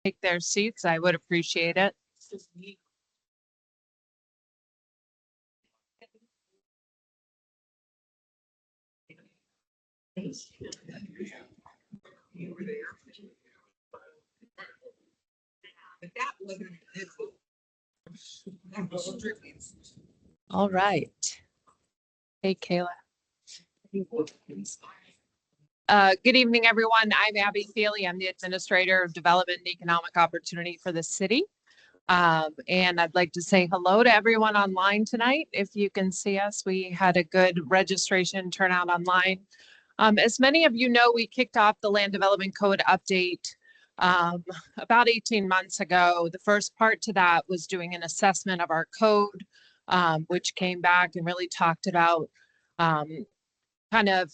take their seats, I would appreciate it. All right. Hey, Kayla. Good evening, everyone. I'm Abby Feely. I'm the Administrator of Development and Economic Opportunity for the city. And I'd like to say hello to everyone online tonight. If you can see us, we had a good registration turnout online. As many of you know, we kicked off the Land Development Code update about 18 months ago. The first part to that was doing an assessment of our code, which came back and really talked about kind of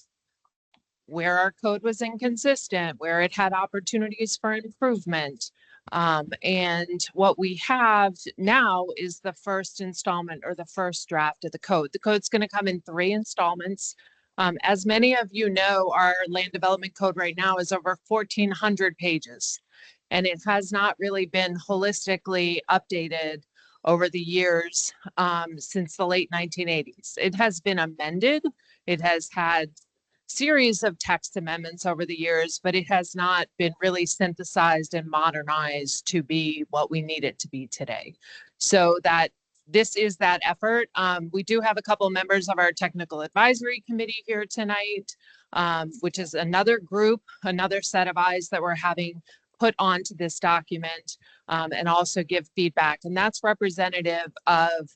where our code was inconsistent, where it had opportunities for improvement. And what we have now is the first installment or the first draft of the code. The code's going to come in 3 installments. As many of you know, our land development code right now is over 1,400 pages, and it has not really been holistically updated over the years since the late 1980s. It has been amended. It has had series of text amendments over the years, but it has not been really synthesized and modernized to be what we need it to be today. So that this is that effort. We do have a couple members of our technical advisory committee here tonight, which is another group, another set of eyes that we're having put onto this document and also give feedback. And that's representative of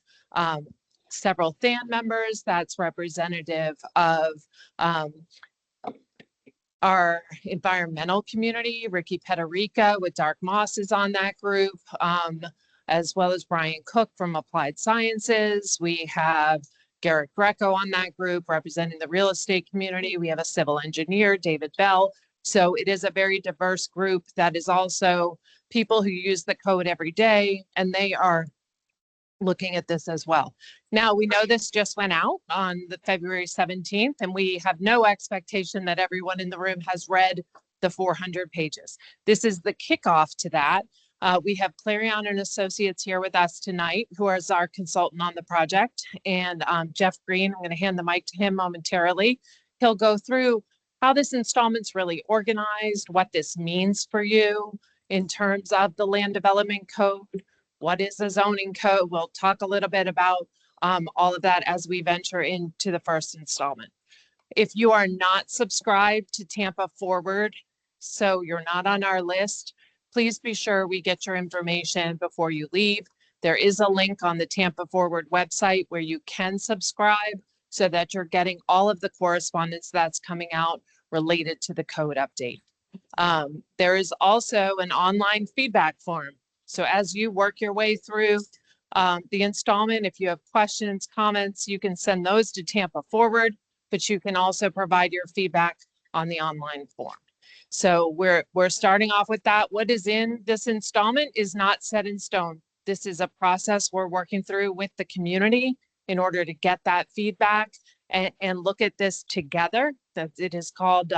several THAN members. That's representative of our environmental community. Ricky Peterica with Dark Moss is on that group, as well as Brian Cook from Applied Sciences. We have Garrett Greco on that group representing the real estate community. We have a civil engineer, David Bell. So it is a very diverse group that is also people who use the code every day, and they are looking at this as well. Now, we know this just went out on the February 17th, and we have no expectation that everyone in the room has read the 400 pages. This is the kickoff to that. We have Clarion and Associates here with us tonight, who is our consultant on the project. And Jeff Green, I'm going to hand the mic to him momentarily. He'll go through how this installment's really organized, what this means for you in terms of the land development code. What is a zoning code? We'll talk a little bit about all of that as we venture into the first installment. If you are not subscribed to Tampa Forward, so you're not on our list, please be sure we get your information before you leave. There is a link on the Tampa Forward website where you can subscribe so that you're getting all of the correspondence that's coming out related to the code update. There is also an online feedback form. So as you work your way through the installment, if you have questions, comments, you can send those to Tampa Forward, but you can also provide your feedback on the online form. So we're starting off with that. What is in this installment is not set in stone. This is a process we're working through with the community in order to get that feedback and look at this together. That it is called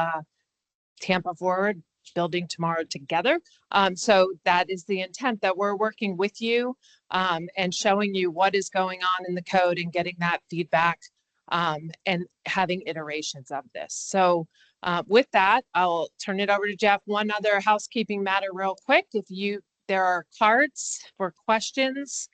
Tampa Forward, Building Tomorrow Together. So that is the intent, that we're working with you and showing you what is going on in the code and getting that feedback and having iterations of this. So with that, I'll turn it over to Jeff. One other housekeeping matter real quick. There are cards for questions.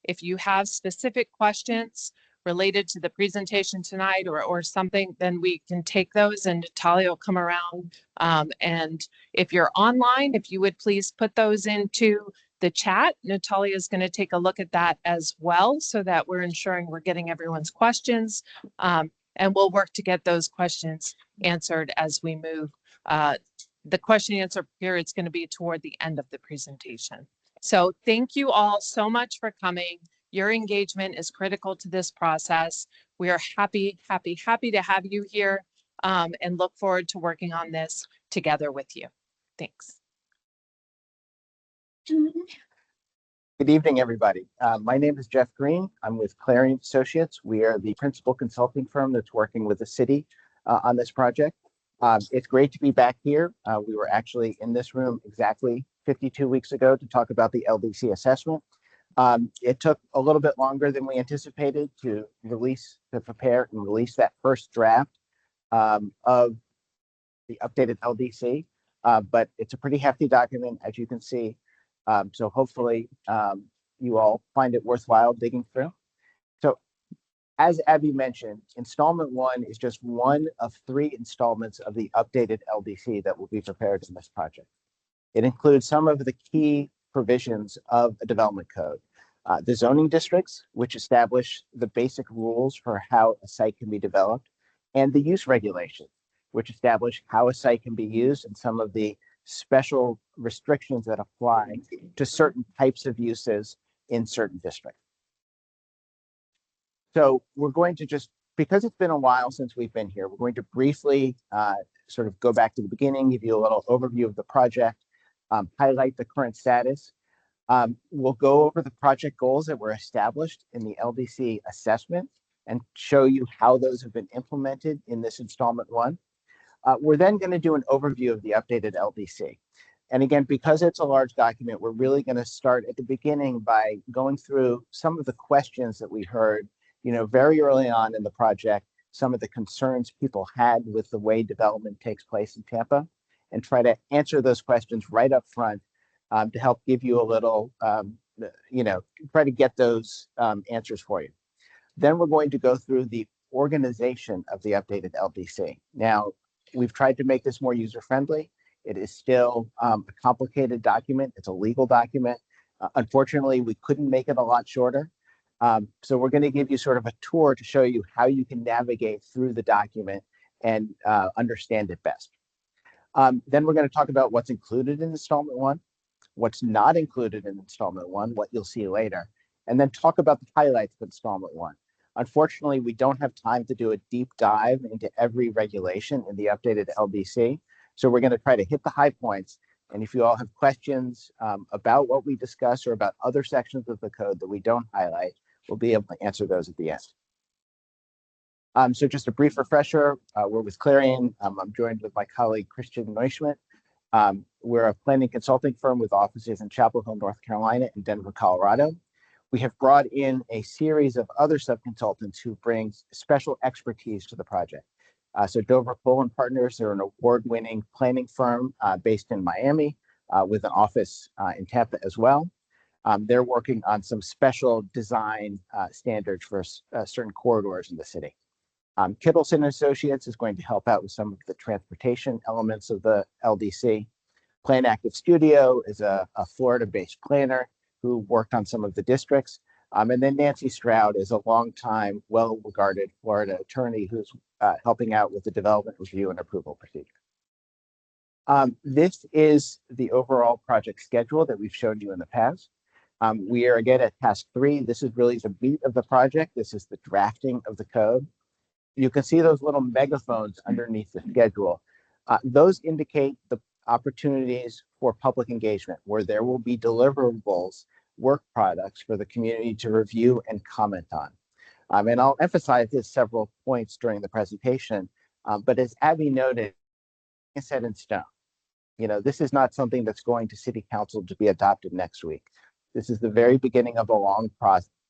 If you have specific questions related to the presentation tonight or something, then we can take those and Natalia will come around. And if you're online, if you would please put those into the chat. Natalia is going to take a look at that as well so that we're ensuring we're getting everyone's questions. And we'll work to get those questions answered as we move. The question and answer period is going to be toward the end of the presentation. So thank you all so much for coming. Your engagement is critical to this process. We are happy to have you here and look forward to working on this together with you. Thanks. Good evening, everybody. My name is Jeff Green. I'm with Clarion Associates. We are the principal consulting firm that's working with the city on this project. It's great to be back here. We were actually in this room exactly 52 weeks ago to talk about the LDC assessment. It took a little bit longer than we anticipated to prepare and release that first draft of the updated LDC, but it's a pretty hefty document, as you can see. So hopefully you all find it worthwhile digging through. So as Abby mentioned, installment one is just one of 3 installments of the updated LDC that will be prepared in this project. It includes some of the key provisions of a development code. The zoning districts, which establish the basic rules for how a site can be developed, and the use regulations, which establish how a site can be used and some of the special restrictions that apply to certain types of uses in certain districts. So we're going to just, because it's been a while since we've been here, we're going to briefly sort of go back to the beginning, give you a little overview of the project, highlight the current status. We'll go over the project goals that were established in the LDC assessment and show you how those have been implemented in this installment one. We're then going to do an overview of the updated LDC. And again, because it's a large document, we're really going to start at the beginning by going through some of the questions that we heard, very early on in the project, some of the concerns people had with the way development takes place in Tampa, and try to answer those questions right up front to help give you a little, try to get those answers for you. Then we're going to go through the organization of the updated LDC. Now, we've tried to make this more user-friendly. It is still a complicated document. It's a legal document. Unfortunately, we couldn't make it a lot shorter. So we're going to give you sort of a tour to show you how you can navigate through the document and understand it best. Then we're going to talk about what's included in installment one, what's not included in installment one, what you'll see later, and then talk about the highlights of installment one. Unfortunately, we don't have time to do a deep dive into every regulation in the updated LDC. So we're going to try to hit the high points. And if you all have questions about what we discuss or about other sections of the code that we don't highlight, we'll be able to answer those at the end. So just a brief refresher, we're with Clarion. I'm joined with my colleague, Christian Neuschmidt. We're a planning consulting firm with offices in Chapel Hill, North Carolina, and Denver, Colorado. We have brought in a series of other sub-consultants who bring special expertise to the project. So Dover Pohl & Partners are an award-winning planning firm based in Miami with an office in Tampa as well. They're working on some special design standards for certain corridors in the city. Kittleson Associates is going to help out with some of the transportation elements of the LDC. Plan Active Studio is a Florida-based planner who worked on some of the districts. And then Nancy Stroud is a longtime, well-regarded Florida attorney who's helping out with the development review and approval procedure. This is the overall project schedule that we've shown you in the past. We are again at task 3. This is really the meat of the project. This is the drafting of the code. You can see those little megaphones underneath the schedule. Those indicate the opportunities for public engagement where there will be deliverables, work products for the community to review and comment on. And I'll emphasize this several points during the presentation, but as Abby noted, it's set in stone. This is not something that's going to City Council to be adopted next week. This is the very beginning of a long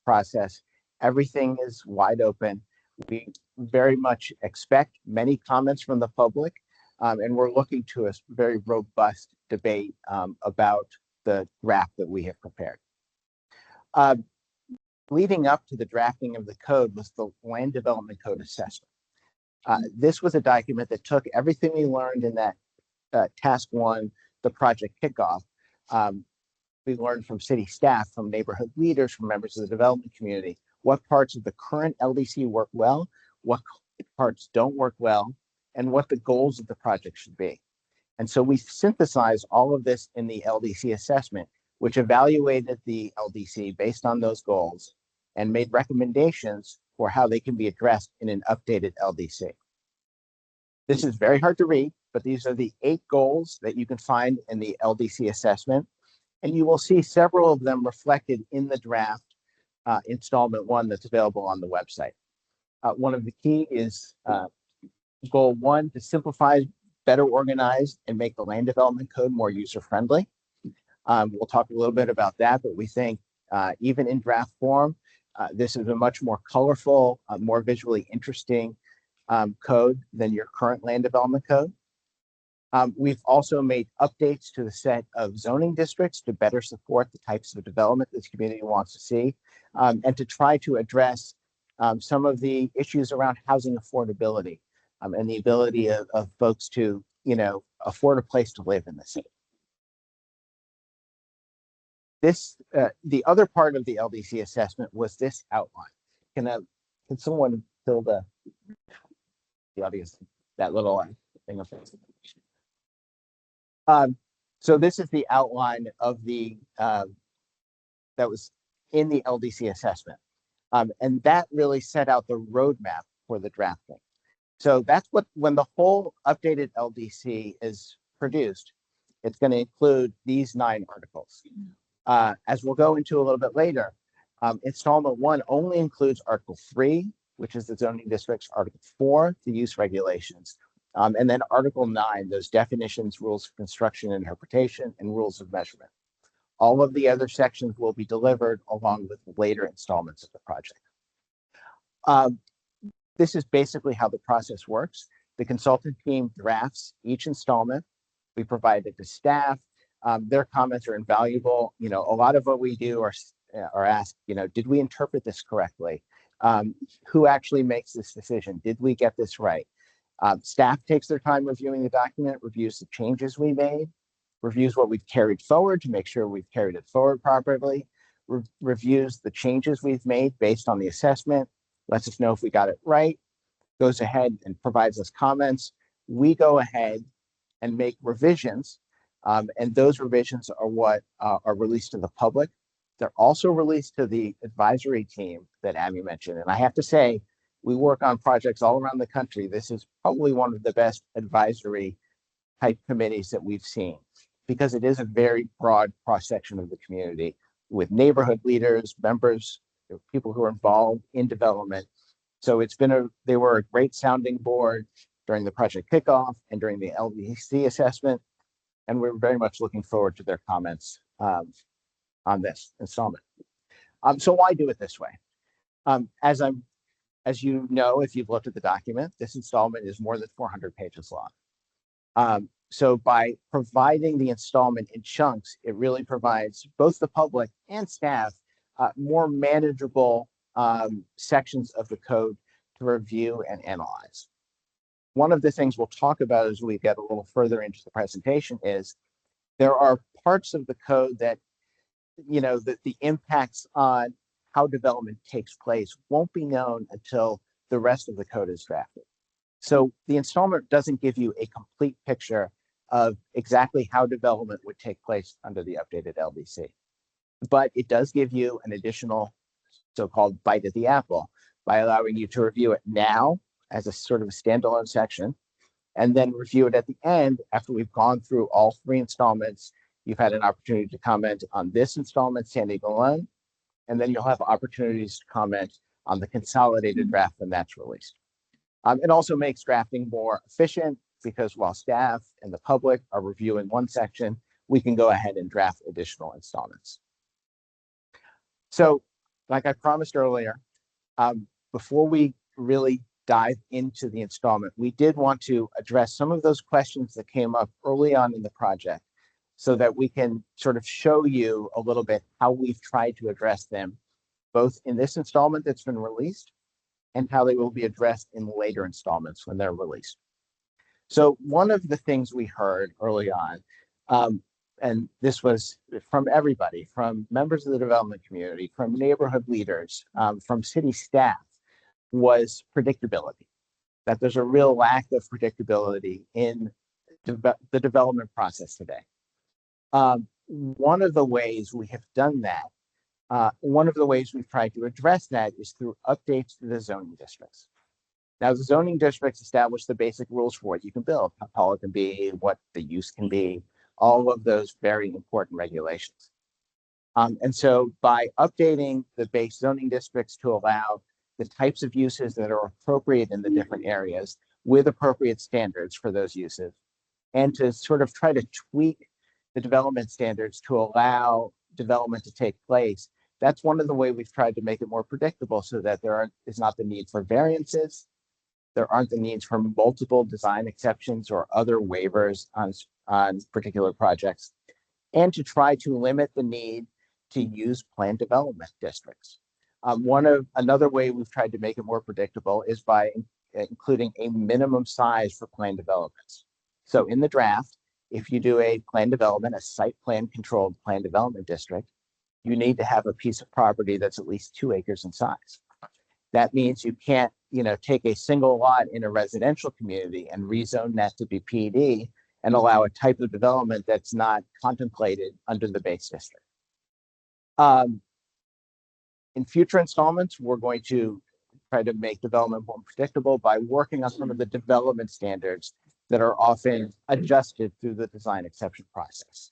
process. Everything is wide open. We very much expect many comments from the public, and we're looking to a very robust debate about the draft that we have prepared. Leading up to the drafting of the code was the Land Development Code Assessment. This was a document that took everything we learned in that task 1, the project kickoff. We learned from city staff, from neighborhood leaders, from members of the development community, what parts of the current LDC work well, what parts don't work well, and what the goals of the project should be. And so we synthesized all of this in the LDC assessment, which evaluated the LDC based on those goals and made recommendations for how they can be addressed in an updated LDC. This is very hard to read, but these are the 8 goals that you can find in the LDC assessment. And you will see several of them reflected in the draft installment 1 that's available on the website. One of the key is goal 1, to simplify, better organize, and make the land development code more user-friendly. We'll talk a little bit about that, but we think even in draft form, this is a much more colorful, more visually interesting code than your current land development code. We've also made updates to the set of zoning districts to better support the types of development this community wants to see, and to try to address some of the issues around housing affordability and the ability of folks to, afford a place to live in the city. The other part of the LDC assessment was this outline. Can someone fill the audience that little thing of things? So this is the outline of the that was in the LDC assessment, and that really set out the roadmap for the drafting. So that's when the whole updated LDC is produced, it's going to include these 9 articles. As we'll go into a little bit later, installment 1 only includes Article 3, which is the zoning districts, Article 4, the use regulations, and then Article 9, those definitions, rules of construction and interpretation, and rules of measurement. All of the other sections will be delivered along with later installments of the project. This is basically how the process works. The consultant team drafts each installment. We provide it to staff. Their comments are invaluable. A lot of what we do are asked, did we interpret this correctly? Who actually makes this decision? Did we get this right? Staff takes their time reviewing the document, reviews the changes we made, reviews what we've carried forward to make sure we've carried it forward properly, reviews the changes we've made based on the assessment, lets us know if we got it right, goes ahead and provides us comments. We go ahead and make revisions, and those revisions are what are released to the public. They're also released to the advisory team that Amy mentioned. And I have to say, we work on projects all around the country. This is probably one of the best advisory type committees that we've seen, because it is a very broad cross-section of the community with neighborhood leaders, members, people who are involved in development. So they were a great sounding board during the project kickoff and during the LDC assessment. And we're very much looking forward to their comments on this installment. So why do it this way? As you know, if you've looked at the document, this installment is more than 400 pages long. So by providing the installment in chunks, it really provides both the public and staff more manageable sections of the code to review and analyze. One of the things we'll talk about as we get a little further into the presentation is there are parts of the code that, the impacts on how development takes place won't be known until the rest of the code is drafted. So the installment doesn't give you a complete picture of exactly how development would take place under the updated LDC. But it does give you an additional so-called bite at the apple by allowing you to review it now as a sort of a standalone section, and then review it at the end after we've gone through all 3 installments. You've had an opportunity to comment on this installment standing alone, and then you'll have opportunities to comment on the consolidated draft when that's released. It also makes drafting more efficient because while staff and the public are reviewing one section, we can go ahead and draft additional installments. So, like I promised earlier, before we really dive into the installment, we did want to address some of those questions that came up early on in the project so that we can sort of show you a little bit how we've tried to address them, both in this installment that's been released and how they will be addressed in later installments when they're released. So one of the things we heard early on, and this was from everybody, from members of the development community, from neighborhood leaders, from city staff, was predictability, that there's a real lack of predictability in the development process today. One of the ways we have done that, one of the ways we've tried to address that is through updates to the zoning districts. Now, the zoning districts establish the basic rules for what you can build, how tall it can be, what the use can be, all of those very important regulations. And so by updating the base zoning districts to allow the types of uses that are appropriate in the different areas with appropriate standards for those uses, and to sort of try to tweak the development standards to allow development to take place. That's one of the ways we've tried to make it more predictable so that is not the need for variances. There aren't the needs for multiple design exceptions or other waivers on particular projects, and to try to limit the need to use planned development districts. Another way we've tried to make it more predictable is by including a minimum size for planned developments. So in the draft, if you do a planned development, a site plan controlled planned development district, you need to have a piece of property that's at least 2 acres in size. That means you can't, take a single lot in a residential community and rezone that to be PD and allow a type of development that's not contemplated under the base district. In future installments, we're going to try to make development more predictable by working on some of the development standards that are often adjusted through the design exception process.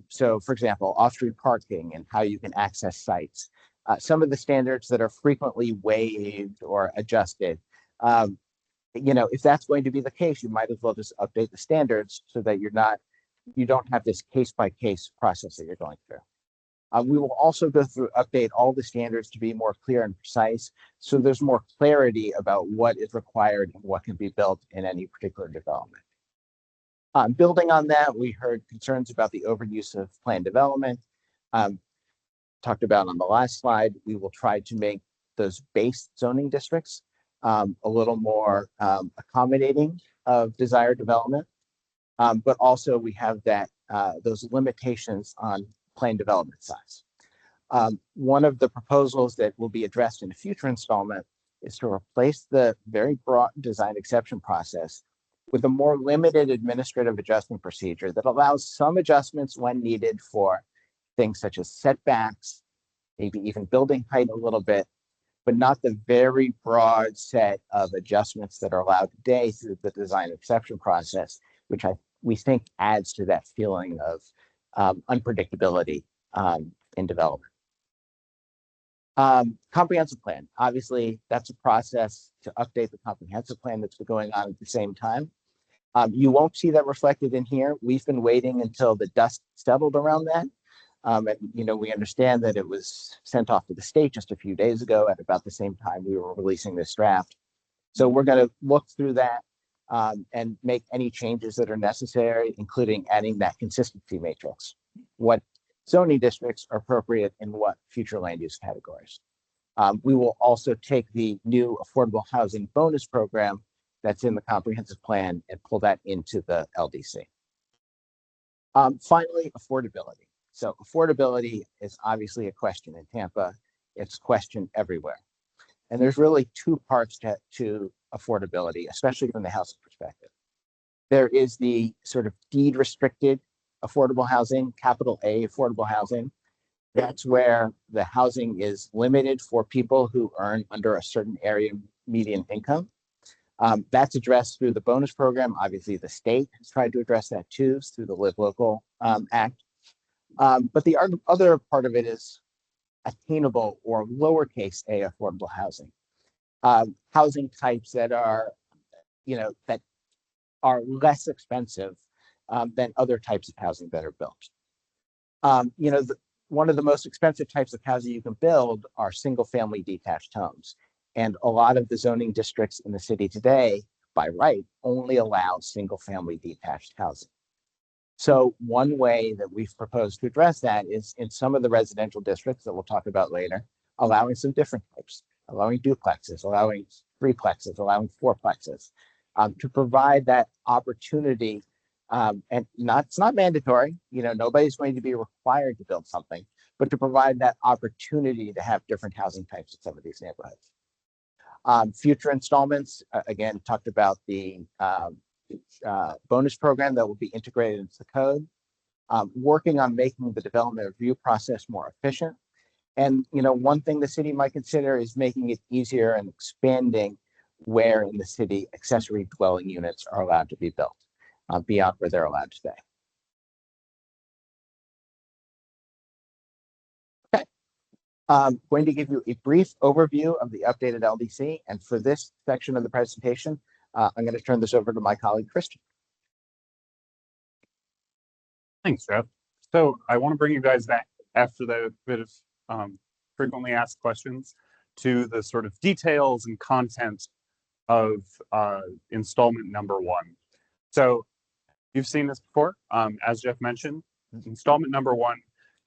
So, for example, off-street parking and how you can access sites. Some of the standards that are frequently waived or adjusted. If that's going to be the case, you might as well just update the standards so that you don't have this case-by-case process that you're going through. We will also update all the standards to be more clear and precise, so there's more clarity about what is required and what can be built in any particular development. Building on that, we heard concerns about the overuse of planned development. Talked about on the last slide, we will try to make those base zoning districts a little more accommodating of desired development. But also we have those limitations on planned development size. One of the proposals that will be addressed in a future installment is to replace the very broad design exception process with a more limited administrative adjustment procedure that allows some adjustments when needed for things such as setbacks, maybe even building height a little bit, but not the very broad set of adjustments that are allowed today through the design exception process, which we think adds to that feeling of unpredictability in development. Comprehensive plan. Obviously, that's a process to update the comprehensive plan that's been going on at the same time. You won't see that reflected in here. We've been waiting until the dust settled around that. We understand that it was sent off to the state just a few days ago at about the same time we were releasing this draft. So we're going to look through that and make any changes that are necessary, including adding that consistency matrix. What zoning districts are appropriate in what future land use categories. We will also take the new affordable housing bonus program that's in the comprehensive plan and pull that into the LDC. Finally, affordability. So affordability is obviously a question in Tampa. It's questioned everywhere. And there's really 2 parts to affordability, especially from the housing perspective. There is the sort of deed restricted affordable housing, capital A affordable housing. That's where the housing is limited for people who earn under a certain area median income. That's addressed through the bonus program. Obviously, the state has tried to address that too through the Live Local Act. But the other part of it is attainable or lowercase a affordable housing. Housing types that are, that are less expensive than other types of housing that are built. One of the most expensive types of housing you can build are single family detached homes. And a lot of the zoning districts in the city today, by right, only allow single family detached housing. So one way that we've proposed to address that is in some of the residential districts that we'll talk about later, allowing some different types, allowing duplexes, allowing threeplexes, allowing fourplexes, to provide that opportunity. And it's not mandatory, nobody's going to be required to build something, but to provide that opportunity to have different housing types in some of these neighborhoods. Future installments, again, talked about the bonus program that will be integrated into the code, working on making the development review process more efficient. And, one thing the city might consider is making it easier and expanding where in the city accessory dwelling units are allowed to be built beyond where they're allowed today. Okay, I'm going to give you a brief overview of the updated LDC. And for this section of the presentation, I'm going to turn this over to my colleague, Christian. Thanks, Jeff. So I want to bring you guys back after the bit of frequently asked questions to the sort of details and content of installment number 1. So you've seen this before. As Jeff mentioned, installment number 1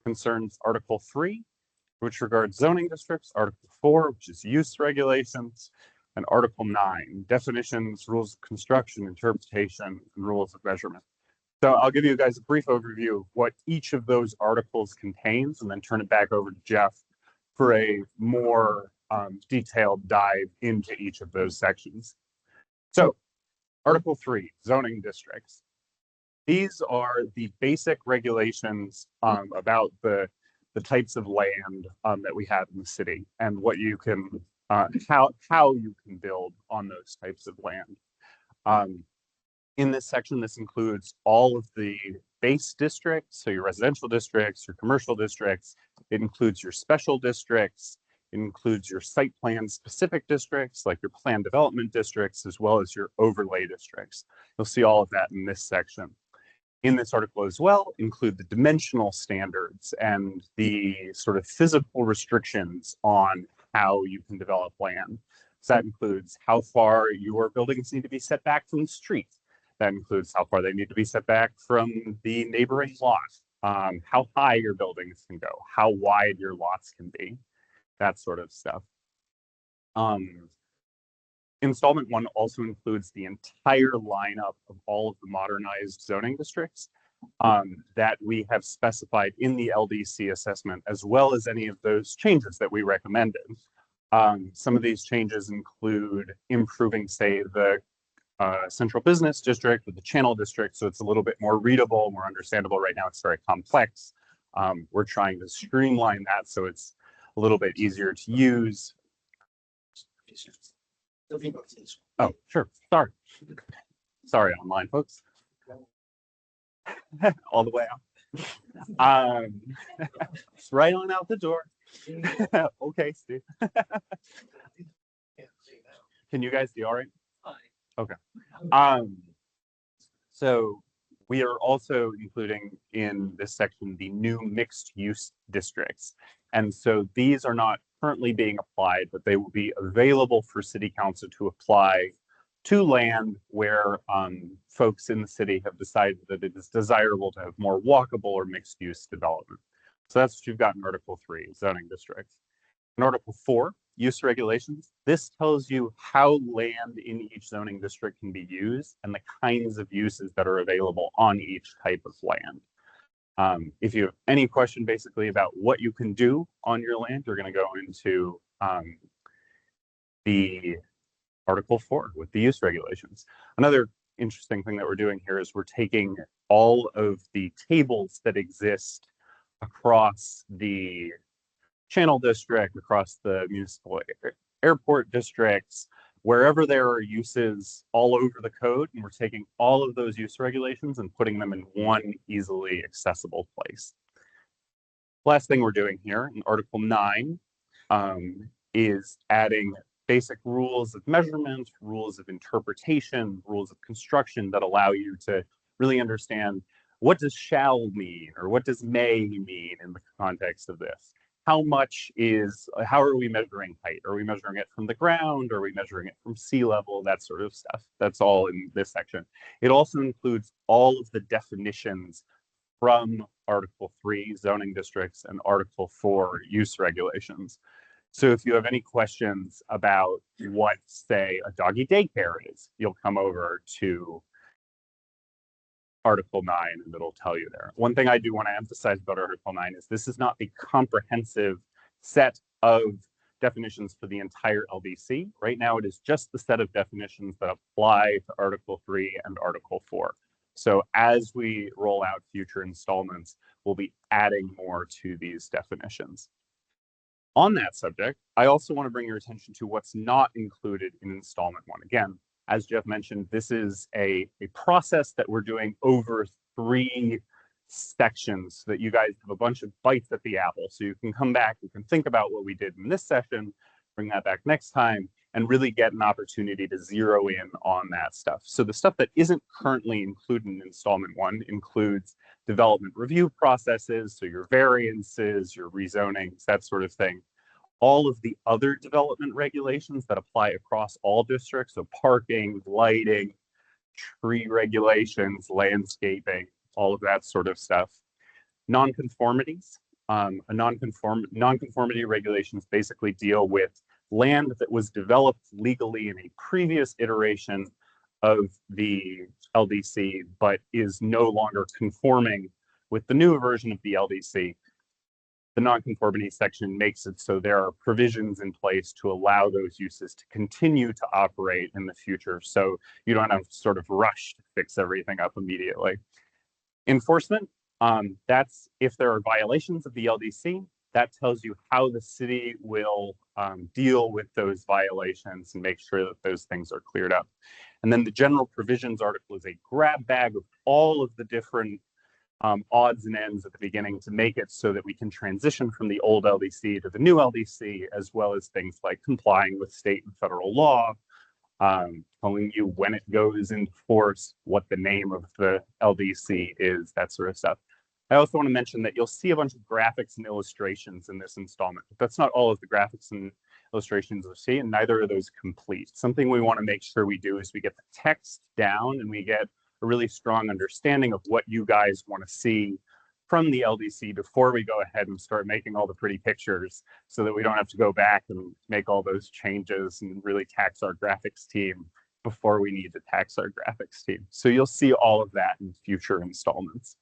concerns Article 3, which regards zoning districts, Article 4, which is use regulations, and Article 9, definitions, rules of construction, interpretation, and rules of measurement. So I'll give you guys a brief overview of what each of those articles contains and then turn it back over to Jeff for a more detailed dive into each of those sections. So Article 3, zoning districts. These are the basic regulations about the types of land that we have in the city and what you can, how you can build on those types of land. In this section, this includes all of the base districts, so your residential districts, your commercial districts. It includes your special districts. It includes your site plan specific districts, like your plan development districts, as well as your overlay districts. You'll see all of that in this section. In this article as well, include the dimensional standards and the sort of physical restrictions on how you can develop land. So that includes how far your buildings need to be set back from the street. That includes how far they need to be set back from the neighboring lot, how high your buildings can go, how wide your lots can be, that sort of stuff. Installment 1 also includes the entire lineup of all of the modernized zoning districts that we have specified in the LDC assessment, as well as any of those changes that we recommended. Some of these changes include improving, say, the central business district with the channel district, so it's a little bit more readable, more understandable. Right now it's very complex. We're trying to streamline that so it's a little bit easier to use. Oh, sure. Sorry, online folks. All the way out. It's right on out the door. Okay, Steve. Can you guys see all right? Okay. So we are also including in this section the new mixed use districts. And so these are not currently being applied, but they will be available for city council to apply to land where folks in the city have decided that it is desirable to have more walkable or mixed use development. So that's what you've got in Article 3, zoning districts. In Article 4, use regulations, this tells you how land in each zoning district can be used and the kinds of uses that are available on each type of land. If you have any question basically about what you can do on your land, you're going to go into the Article 4 with the use regulations. Another interesting thing that we're doing here is we're taking all of the tables that exist across the channel district, across the municipal airport districts, wherever there are uses all over the code, and we're taking all of those use regulations and putting them in one easily accessible place. Last thing we're doing here in Article 9 is adding basic rules of measurement, rules of interpretation, rules of construction that allow you to really understand what does shall mean or what does may mean in the context of this. How are we measuring height? Are we measuring it from the ground? Are we measuring it from sea level? That sort of stuff. That's all in this section. It also includes all of the definitions from Article 3, zoning districts, and Article 4, use regulations. So if you have any questions about what, say, a doggy daycare is, you'll come over to Article 9 and it'll tell you there. One thing I do want to emphasize about Article 9 is this is not the comprehensive set of definitions for the entire LDC. Right now, it is just the set of definitions that apply to Article 3 and Article 4. So as we roll out future installments, we'll be adding more to these definitions. On that subject, I also want to bring your attention to what's not included in installment 1. Again, as Jeff mentioned, this is a process that we're doing over 3 sections so that you guys have a bunch of bites at the apple. So you can come back, you can think about what we did in this session, bring that back next time, and really get an opportunity to zero in on that stuff. So the stuff that isn't currently included in installment 1 includes development review processes, so your variances, your rezonings, that sort of thing. All of the other development regulations that apply across all districts, so parking, lighting, tree regulations, landscaping, all of that sort of stuff. Nonconformities. Nonconformity regulations basically deal with land that was developed legally in a previous iteration of the LDC, but is no longer conforming with the new version of the LDC. The nonconformity section makes it so there are provisions in place to allow those uses to continue to operate in the future, so you don't have to sort of rush to fix everything up immediately. Enforcement, that's if there are violations of the LDC, that tells you how the city will deal with those violations and make sure that those things are cleared up. And then the general provisions article is a grab bag of all of the different odds and ends at the beginning to make it so that we can transition from the old LDC to the new LDC, as well as things like complying with state and federal law, telling you when it goes into force, what the name of the LDC is, that sort of stuff. I also want to mention that you'll see a bunch of graphics and illustrations in this installment, but that's not all of the graphics and illustrations you'll see, and neither are those complete. Something we want to make sure we do is we get the text down and we get a really strong understanding of what you guys want to see from the LDC before we go ahead and start making all the pretty pictures, so that we don't have to go back and make all those changes and really tax our graphics team before we need to tax our graphics team. So you'll see all of that in future installments.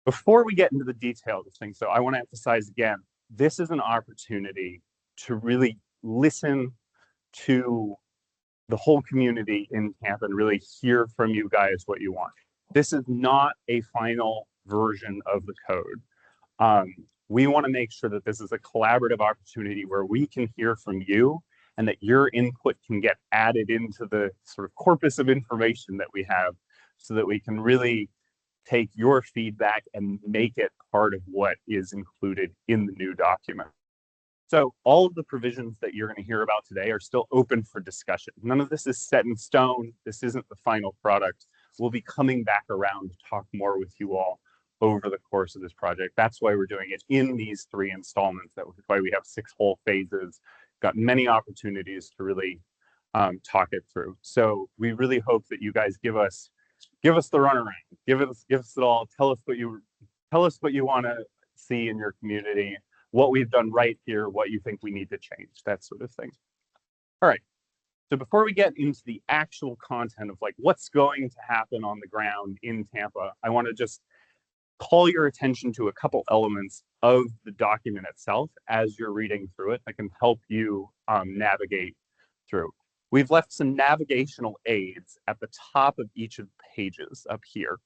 Before we get into the details of things, though, I want to emphasize again, this is an opportunity to really listen to the whole community in Tampa and really hear from you guys what you want. This is not a final version of the code. We want to make sure that this is a collaborative opportunity where we can hear from you and that your input can get added into the sort of corpus of information that we have, so that we can really take your feedback and make it part of what is included in the new document. So all of the provisions that you're going to hear about today are still open for discussion. None of this is set in stone. This isn't the final product. We'll be coming back around to talk more with you all over the course of this project. That's why we're doing it in these 3 installments. That's why we have 6 whole phases. Got many opportunities to really talk it through. So we really hope that you guys give us the runaround. Give us it all. Tell us what you want to see in your community, what we've done right here, what you think we need to change, that sort of thing. All right. So before we get into the actual content of like what's going to happen on the ground in Tampa, I want to just call your attention to a couple elements of the document itself as you're reading through it that can help you navigate through. We've left some navigational aids at the top of each of the pages up here.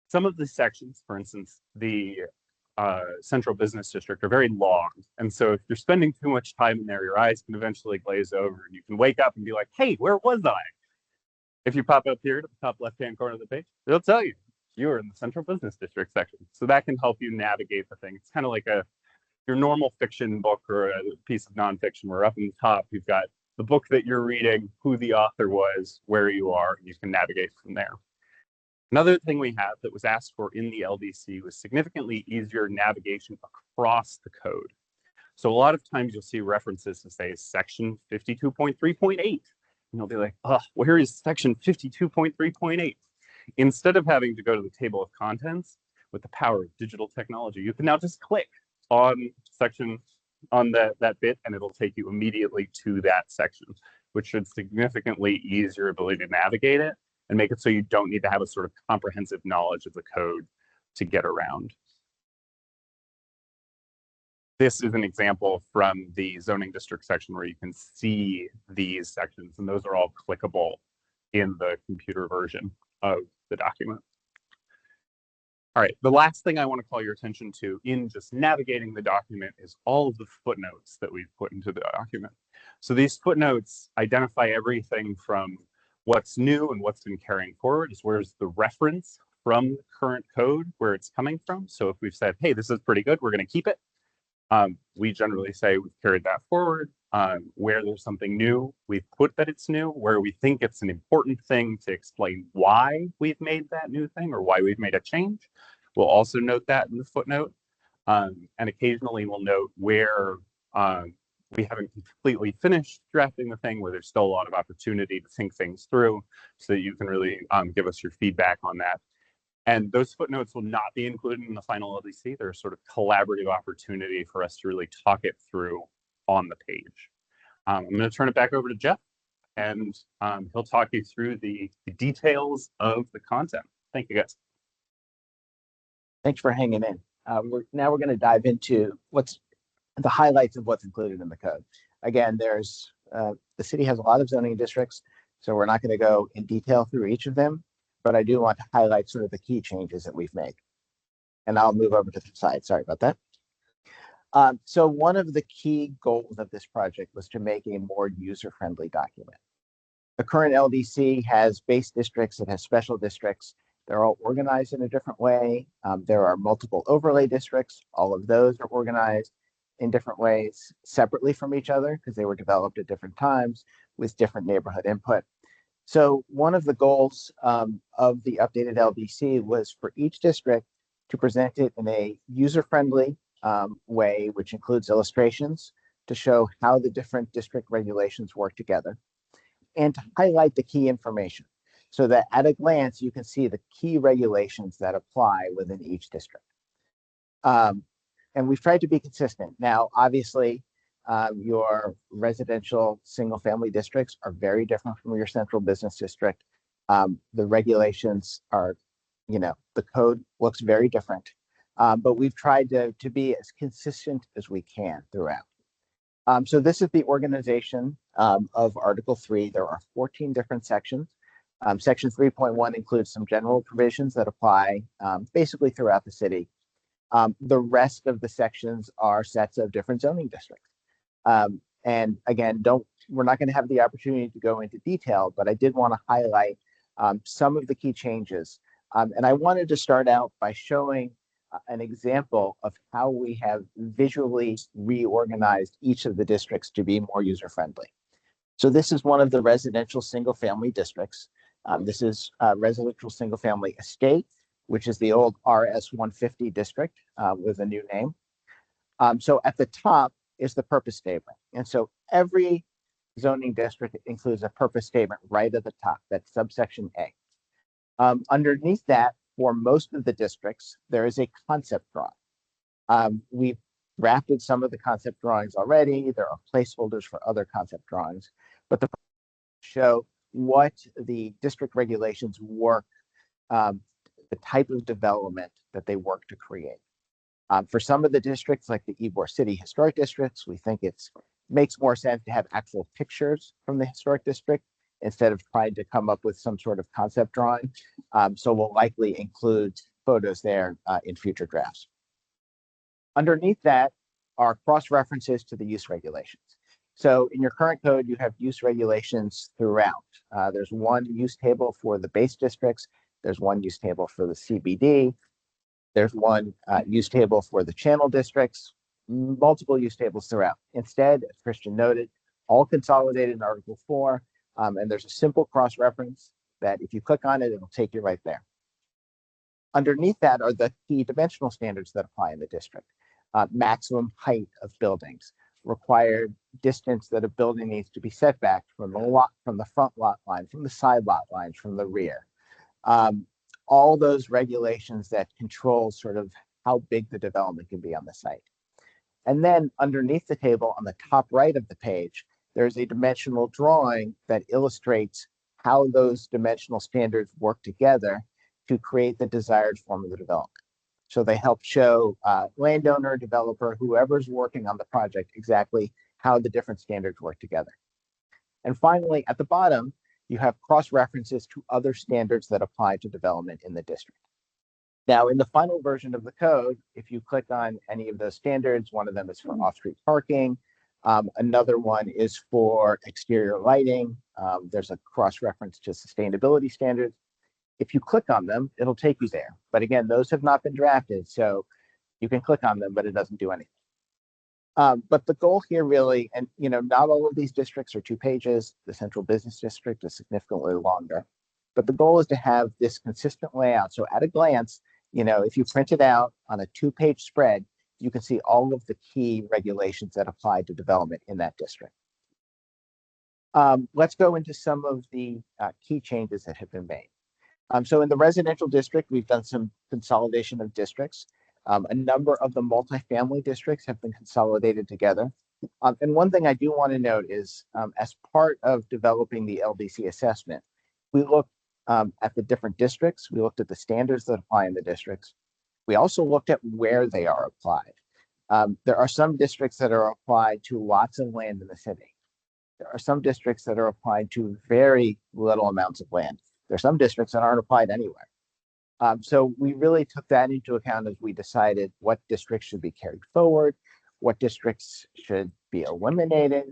Some of the sections, for instance, the Central Business District, are very long. And so if you're spending too much time in there, your eyes can eventually glaze over and you can wake up and be like, hey, where was I? If you pop up here to the top left-hand corner of the page, it'll tell you you're in the Central Business District section. So that can help you navigate the thing. It's kind of like your normal fiction book or a piece of nonfiction where up in the top, you've got the book that you're reading, who the author was, where you are, and you can navigate from there. Another thing we have that was asked for in the LDC was significantly easier navigation across the code. So a lot of times you'll see references to say section 52.3.8, and you'll be like, oh, where is section 52.3.8? Instead of having to go to the table of contents, with the power of digital technology, you can now just click on section on that bit and it'll take you immediately to that section, which should significantly ease your ability to navigate it and make it so you don't need to have a sort of comprehensive knowledge of the code to get around. This is an example from the zoning district section where you can see these sections, and those are all clickable in the computer version of the document. All right, the last thing I want to call your attention to in just navigating the document is all of the footnotes that we've put into the document. So these footnotes identify everything from what's new and what's been carrying forward, as where's the reference from the current code, where it's coming from. So if we've said, hey, this is pretty good, we're going to keep it. We generally say we've carried that forward. Where there's something new, we've put that it's new. Where we think it's an important thing to explain why we've made that new thing or why we've made a change, We'll also note that in the footnote, and occasionally we'll note where we haven't completely finished drafting the thing, where there's still a lot of opportunity to think things through, so that you can really give us your feedback on that. And those footnotes will not be included in the final LDC. They're a sort of collaborative opportunity for us to really talk it through on the page. I'm going to turn it back over to Jeff, and he'll talk you through the details of the content. Thank you, guys. Thanks for hanging in. Now we're going to dive into what's the highlights of what's included in the code. Again, there's the city has a lot of zoning districts, so we're not going to go in detail through each of them, but I do want to highlight sort of the key changes that we've made. And I'll move over to the side. Sorry about that. So one of the key goals of this project was to make a more user-friendly document. The current LDC has base districts, it has special districts. They're all organized in a different way. There are multiple overlay districts. All of those are organized in different ways, separately from each other, because they were developed at different times with different neighborhood input. So one of the goals of the updated LDC was for each district to present it in a user-friendly way, which includes illustrations to show how the different district regulations work together, and to highlight the key information so that at a glance you can see the key regulations that apply within each district. And we've tried to be consistent. Now, obviously, your residential single-family districts are very different from your central business district. The regulations are, the code looks very different, but we've tried to be as consistent as we can throughout. So this is the organization of Article 3. There are 14 different sections. Section 3.1 includes some general provisions that apply basically throughout the city. The rest of the sections are sets of different zoning districts. And again, we're not going to have the opportunity to go into detail, but I did want to highlight some of the key changes. And I wanted to start out by showing an example of how we have visually reorganized each of the districts to be more user-friendly. So this is one of the residential single-family districts. This is residential single-family estate, which is the old RS 150 district with a new name. So at the top is the purpose statement. And so every zoning district includes a purpose statement right at the top, that's subsection A. Underneath that, for most of the districts, there is a concept drawing. We've drafted some of the concept drawings already. There are placeholders for other concept drawings, but the show what the district regulations work, the type of development that they work to create. For some of the districts, like the Ybor City historic districts, we think it makes more sense to have actual pictures from the historic district instead of trying to come up with some sort of concept drawing. So we'll likely include photos there in future drafts. Underneath that are cross-references to the use regulations. So in your current code, you have use regulations throughout. There's one use table for the base districts. There's one use table for the CBD. There's one use table for the channel districts, multiple use tables throughout. Instead, as Christian noted, all consolidated in Article 4, and there's a simple cross-reference that if you click on it, it'll take you right there. Underneath that are the key dimensional standards that apply in the district. Maximum height of buildings, required distance that a building needs to be set back from the front lot line, from the side lot lines, from the rear. All those regulations that control sort of how big the development can be on the site. And then underneath the table on the top right of the page, there's a dimensional drawing that illustrates how those dimensional standards work together to create the desired form of the development. So they help show landowner, developer, whoever's working on the project exactly how the different standards work together. And finally, at the bottom, you have cross-references to other standards that apply to development in the district. Now, in the final version of the code, if you click on any of those standards, one of them is for off-street parking. Another one is for exterior lighting. There's a cross-reference to sustainability standards. If you click on them, it'll take you there. But again, those have not been drafted, so you can click on them, but it doesn't do anything. But the goal here really, and not all of these districts are 2 pages. The central business district is significantly longer. But the goal is to have this consistent layout. So at a glance, if you print it out on a 2-page spread, you can see all of the key regulations that apply to development in that district. Let's go into some of the key changes that have been made. So in the residential district, we've done some consolidation of districts. A number of the multifamily districts have been consolidated together. And one thing I do want to note is, as part of developing the LDC assessment, we looked at the different districts. We looked at the standards that apply in the districts. We also looked at where they are applied. There are some districts that are applied to lots of land in the city. There are some districts that are applied to very little amounts of land. There are some districts that aren't applied anywhere. So we really took that into account as we decided what districts should be carried forward, what districts should be eliminated,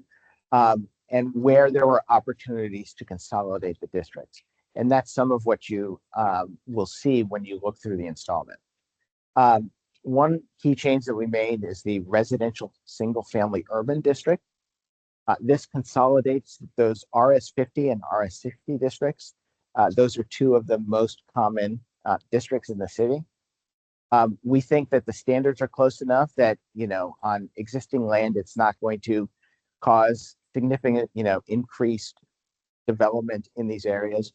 and where there were opportunities to consolidate the districts. And that's some of what you will see when you look through the installment. One key change that we made is the residential single-family urban district. This consolidates those RS50 and RS60 districts. Those are two of the most common districts in the city. We think that the standards are close enough that, on existing land, it's not going to cause significant, increased development in these areas.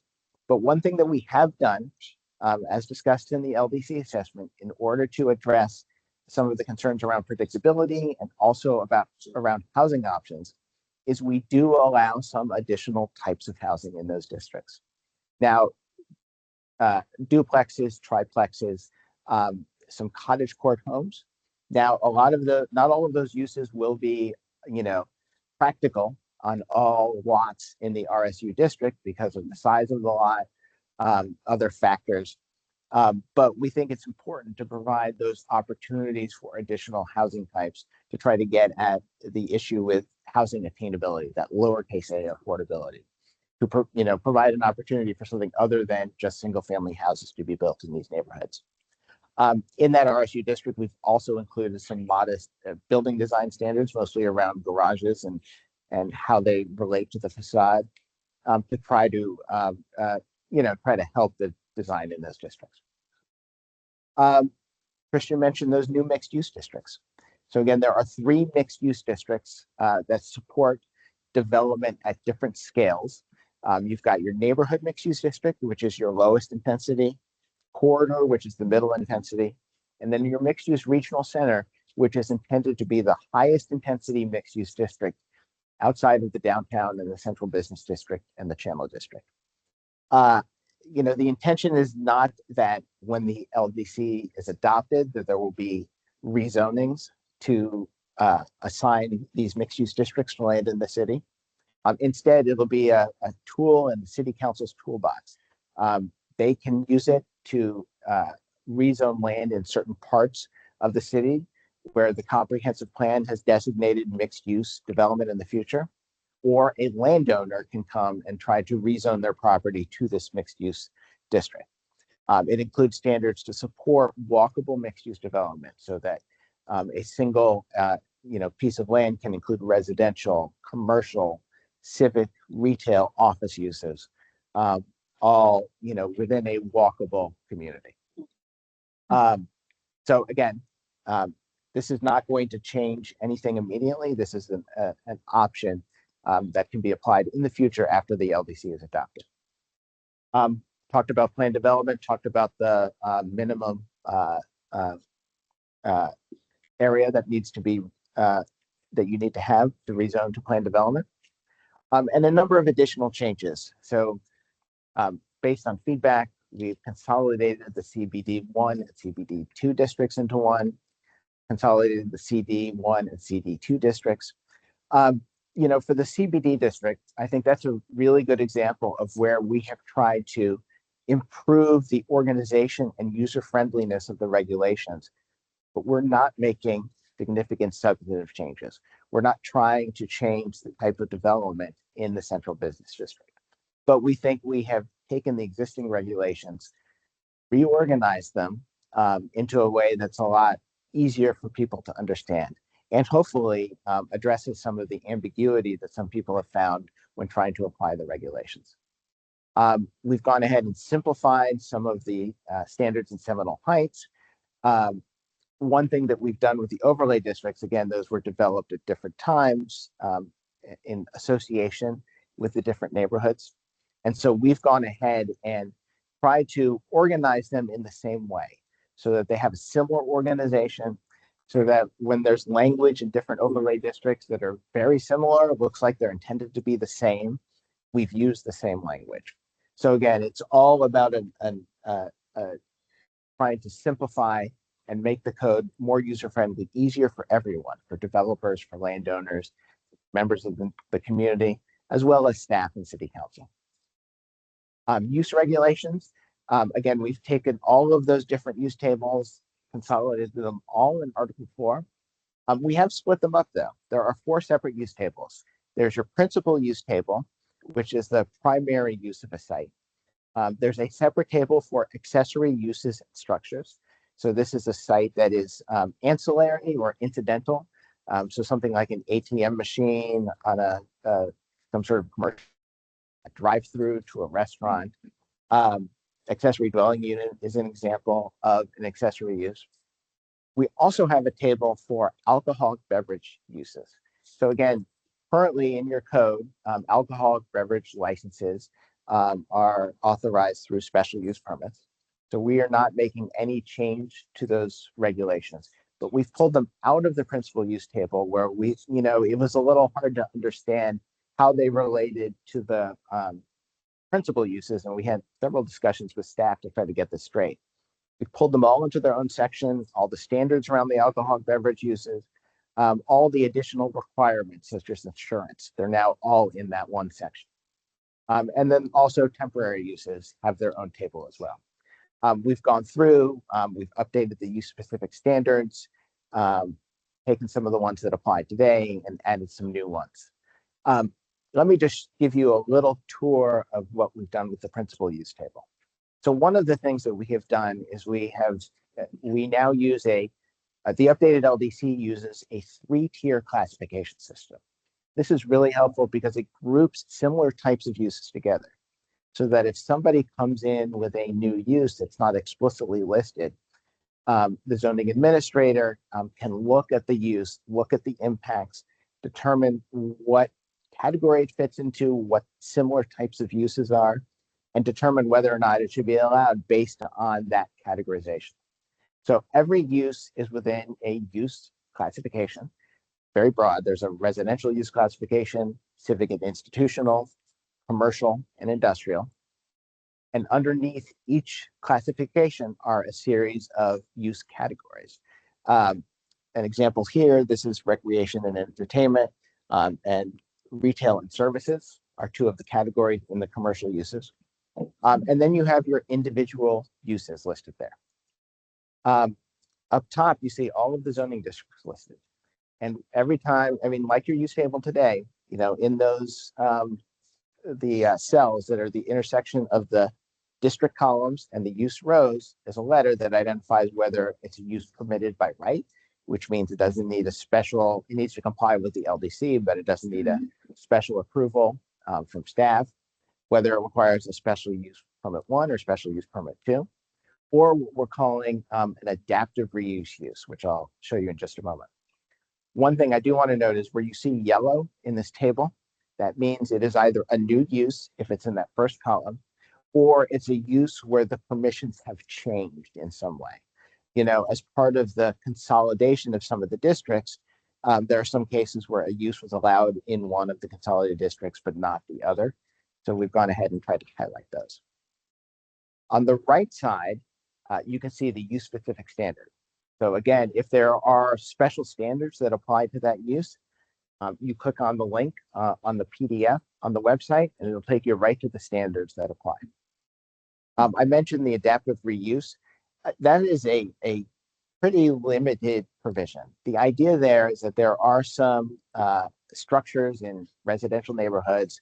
But one thing that we have done, as discussed in the LDC assessment, in order to address some of the concerns around predictability and also around housing options, is we do allow some additional types of housing in those districts. Now, duplexes, triplexes, some cottage court homes. Now, not all of those uses will be, practical on all lots in the RSU district because of the size of the lot, other factors. But we think it's important to provide those opportunities for additional housing types to try to get at the issue with housing attainability, that lowercase a affordability, to provide an opportunity for something other than just single-family houses to be built in these neighborhoods. In that RSU district, we've also included some modest building design standards, mostly around garages and how they relate to the facade, to try to help the design in those districts. Christian mentioned those new mixed-use districts. So again, there are 3 mixed-use districts that support development at different scales. You've got your neighborhood mixed-use district, which is your lowest intensity, corridor, which is the middle intensity, and then your mixed-use regional center, which is intended to be the highest intensity mixed-use district outside of the downtown and the central business district and the Chandler district. The intention is not that when the LDC is adopted, that there will be rezonings to assign these mixed-use districts to land in the city. Instead, it'll be a tool in the city council's toolbox. They can use it to rezone land in certain parts of the city where the comprehensive plan has designated mixed-use development in the future, or a landowner can come and try to rezone their property to this mixed-use district. It includes standards to support walkable mixed-use development so that a single piece of land can include residential, commercial, civic, retail, office uses, all within a walkable community. So again, this is not going to change anything immediately. This is an option that can be applied in the future after the LDC is adopted. Talked about plan development, talked about the minimum area that needs to be that you need to have to rezone to plan development, and a number of additional changes. So based on feedback, we've consolidated the CBD1 and CBD2 districts into one, consolidated the CD1 and CD2 districts. For the CBD district, I think that's a really good example of where we have tried to improve the organization and user friendliness of the regulations, but we're not making significant substantive changes. We're not trying to change the type of development in the central business district, but we think we have taken the existing regulations, reorganized them into a way that's a lot easier for people to understand, and hopefully addresses some of the ambiguity that some people have found when trying to apply the regulations. We've gone ahead and simplified some of the standards in Seminole Heights. One thing that we've done with the overlay districts, again, those were developed at different times in association with the different neighborhoods. And so we've gone ahead and tried to organize them in the same way so that they have a similar organization, so that when there's language in different overlay districts that are very similar, it looks like they're intended to be the same, we've used the same language. So again, it's all about trying to simplify and make the code more user-friendly, easier for everyone, for developers, for landowners, members of the community, as well as staff and city council. Use regulations. Again, we've taken all of those different use tables, consolidated them all in Article 4. We have split them up though. There are 4 separate use tables. There's your principal use table, which is the primary use of a site. There's a separate table for accessory uses and structures. So this is a site that is ancillary or incidental. So something like an ATM machine on some sort of commercial drive-through to a restaurant. Accessory dwelling unit is an example of an accessory use. We also have a table for alcoholic beverage uses. So again, currently in your code, alcoholic beverage licenses are authorized through special use permits. So we are not making any change to those regulations, but we've pulled them out of the principal use table where it was a little hard to understand how they related to the principal uses. And we had several discussions with staff to try to get this straight. We pulled them all into their own section, all the standards around the alcoholic beverage uses, all the additional requirements such as insurance. They're now all in that one section. And then also temporary uses have their own table as well. We've gone through, we've updated the use specific standards, taken some of the ones that apply today and added some new ones. Let me just give you a little tour of what we've done with the principal use table. So one of the things that we have done is we now use the updated LDC uses a 3-tier classification system. This is really helpful because it groups similar types of uses together, so that if somebody comes in with a new use that's not explicitly listed, the zoning administrator can look at the use, look at the impacts, determine what category it fits into, what similar types of uses are, and determine whether or not it should be allowed based on that categorization. So every use is within a use classification, very broad. There's a residential use classification, civic and institutional, commercial, and industrial. And underneath each classification are a series of use categories. An example here, this is recreation and entertainment, and retail and services are 2 of the categories in the commercial uses. And then you have your individual uses listed there. Up top, you see all of the zoning districts listed. And every time, like your use table today, in those the cells that are the intersection of the district columns and the use rows, is a letter that identifies whether it's a use permitted by right, which means it doesn't need it needs to comply with the LDC, but it doesn't need a special approval from staff, whether it requires a special use permit 1 or special use permit 2, or what we're calling an adaptive reuse use, which I'll show you in just a moment. One thing I do want to note is where you see yellow in this table, that means it is either a new use if it's in that first column, or it's a use where the permissions have changed in some way. As part of the consolidation of some of the districts, there are some cases where a use was allowed in one of the consolidated districts, but not the other. So we've gone ahead and tried to highlight those. On the right side, you can see the use specific standard. So again, if there are special standards that apply to that use, you click on the link on the PDF on the website, and it'll take you right to the standards that apply. I mentioned the adaptive reuse. That is a pretty limited provision. The idea there is that there are some structures in residential neighborhoods,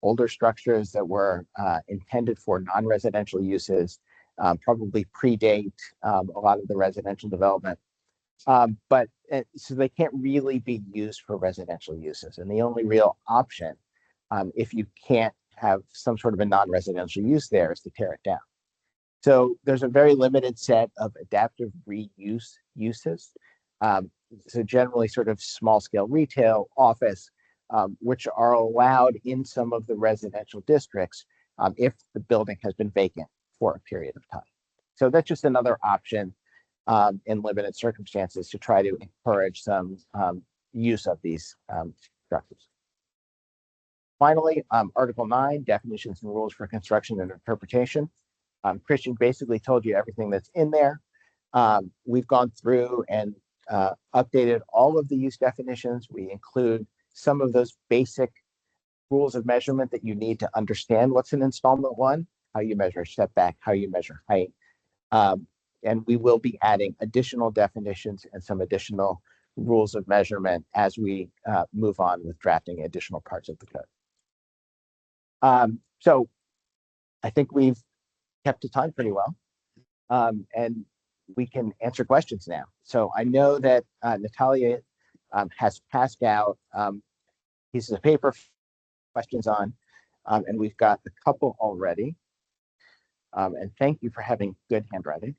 older structures that were intended for non-residential uses, probably predate a lot of the residential development. But so they can't really be used for residential uses. And the only real option, if you can't have some sort of a non-residential use there is to tear it down. So there's a very limited set of adaptive reuse uses. So generally sort of small scale retail, office, which are allowed in some of the residential districts if the building has been vacant for a period of time. So that's just another option in limited circumstances to try to encourage some use of these structures. Finally, Article 9, definitions and rules for construction and interpretation. Christian basically told you everything that's in there. We've gone through and updated all of the use definitions. We include some of those basic rules of measurement that you need to understand what's an installment one, how you measure setback, how you measure height. And we will be adding additional definitions and some additional rules of measurement as we move on with drafting additional parts of the code. So I think we've kept to time pretty well. And we can answer questions now. So I know that Natalia has passed out pieces of paper, questions on, and we've got a couple already. And thank you for having good handwriting.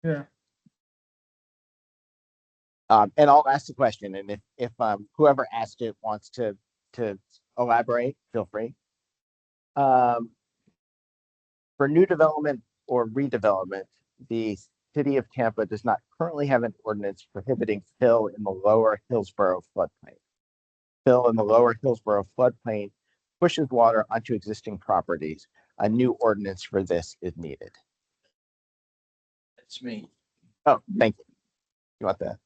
Yeah. And I'll ask the question, and if whoever asked it wants to elaborate, feel free. For new development or redevelopment, the city of Tampa does not currently have an ordinance prohibiting fill in the lower Hillsborough floodplain. Fill in the lower Hillsborough floodplain pushes water onto existing properties. A new ordinance for this is needed. That's me. Oh, thank you. You want that?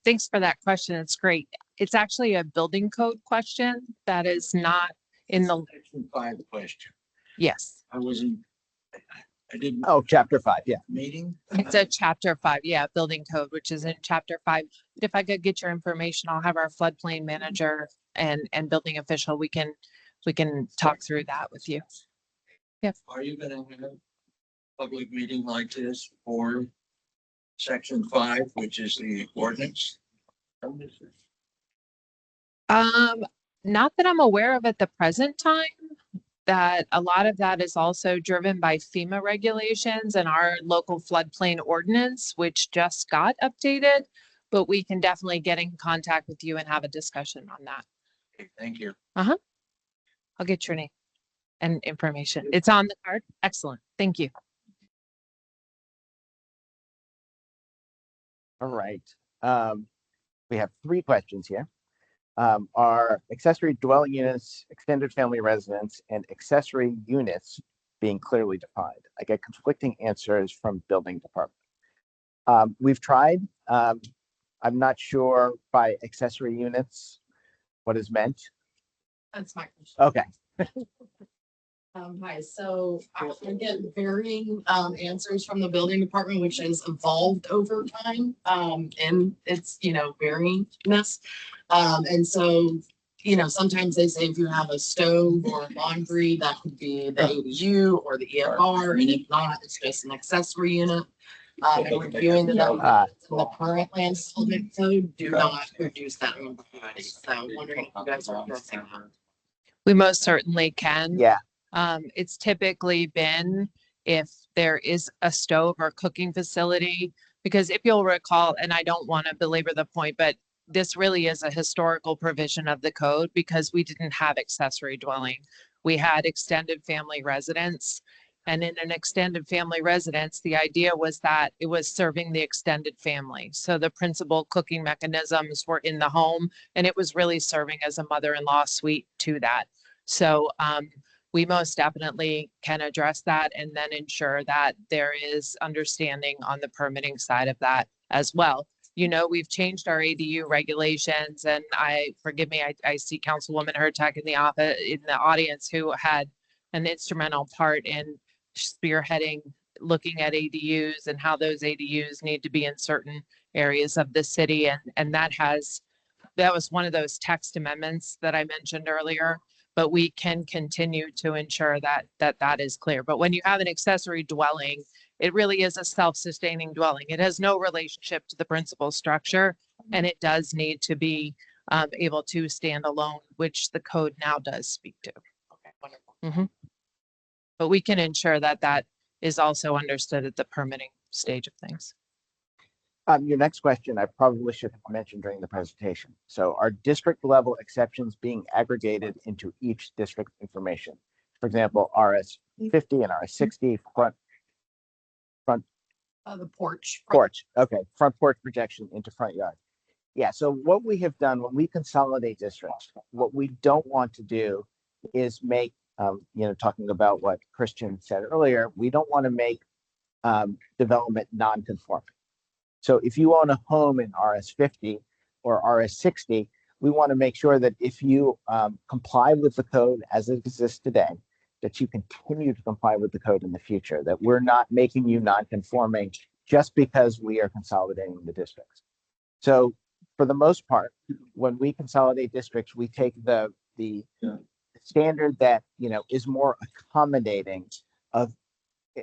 Thanks for that question. It's great. It's actually a building code question that is not in the, Section 5 question. yes, I didn't. Oh, chapter 5, yeah. Meeting? it's a chapter 5, yeah, building code, which is in chapter 5. If I could get your information, I'll have our floodplain manager and building official, we can talk through that with you. Are you gonna have a public meeting like this for section 5, which is the ordinance? Not that I'm aware of at the present time. That a lot of that is also driven by FEMA regulations and our local floodplain ordinance, which just got updated. But we can definitely get in contact with you and have a discussion on that. Okay, thank you. I'll get your name and information. It's on the card. Excellent. Thank you. All right. We have 3 questions here. Are accessory dwelling units, extended family residence, and accessory units being clearly defined? I get conflicting answers from building department. We've tried. I'm not sure by accessory units what is meant. That's my question. Okay. Hi, so I get varying answers from the building department, which has evolved over time. And it's, varyingness. And so, sometimes they say if you have a stove or laundry, that could be the ADU or the EFR, and if not, it's just an accessory unit. And reviewing the numbers in the current land development code do not reduce that ambiguity. So I'm wondering if you guys are addressing that. We most certainly can. Yeah. It's typically been if there is a stove or cooking facility, because if you'll recall, and I don't want to belabor the point, but this really is a historical provision of the code because we didn't have accessory dwelling. We had extended family residence. And in an extended family residence, the idea was that it was serving the extended family. So the principal cooking mechanisms were in the home, and it was really serving as a mother-in-law suite to that. So we most definitely can address that and then ensure that there is understanding on the permitting side of that as well. We've changed our ADU regulations, and forgive me, I see Councilwoman Hurtak in the audience who had an instrumental part in spearheading looking at ADUs and how those ADUs need to be in certain areas of the city. And that was one of those text amendments that I mentioned earlier, but we can continue to ensure that is clear. But when you have an accessory dwelling, it really is a self-sustaining dwelling. It has no relationship to the principal structure, and it does need to be able to stand alone, which the code now does speak to. Okay, wonderful. But we can ensure that that is also understood at the permitting stage of things. Your next question, I probably should have mentioned during the presentation. So are district level exceptions being aggregated into each district information? For example, RS 50 and RS 60 front The porch. porch. Okay, front porch projection into front yard. Yeah, so what we have done when we consolidate districts, what we don't want to do is make, talking about what Christian said earlier, we don't want to make development non-conforming. So if you own a home in RS 50 or RS 60, we want to make sure that if you comply with the code as it exists today, that you continue to comply with the code in the future, that we're not making you non-conforming just because we are consolidating the districts. So for the most part, when we consolidate districts, we take the standard that, is more accommodating of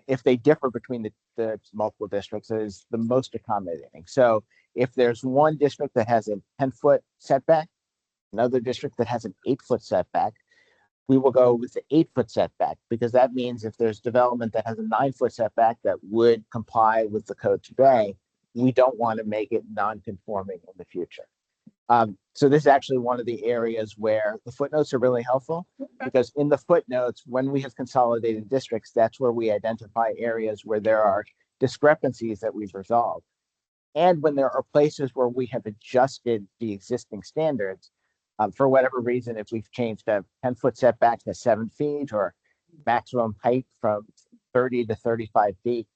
if they differ between the multiple districts, is the most accommodating. So if there's one district that has a 10-foot setback, another district that has an 8-foot setback, we will go with the 8-foot setback, because that means if there's development that has a 9-foot setback that would comply with the code today, we don't want to make it non-conforming in the future. So this is actually one of the areas where the footnotes are really helpful, because in the footnotes, when we have consolidated districts, that's where we identify areas where there are discrepancies that we've resolved. And when there are places where we have adjusted the existing standards, for whatever reason, if we've changed a 10-foot setback to 7 feet or maximum height from 30 to 35 feet,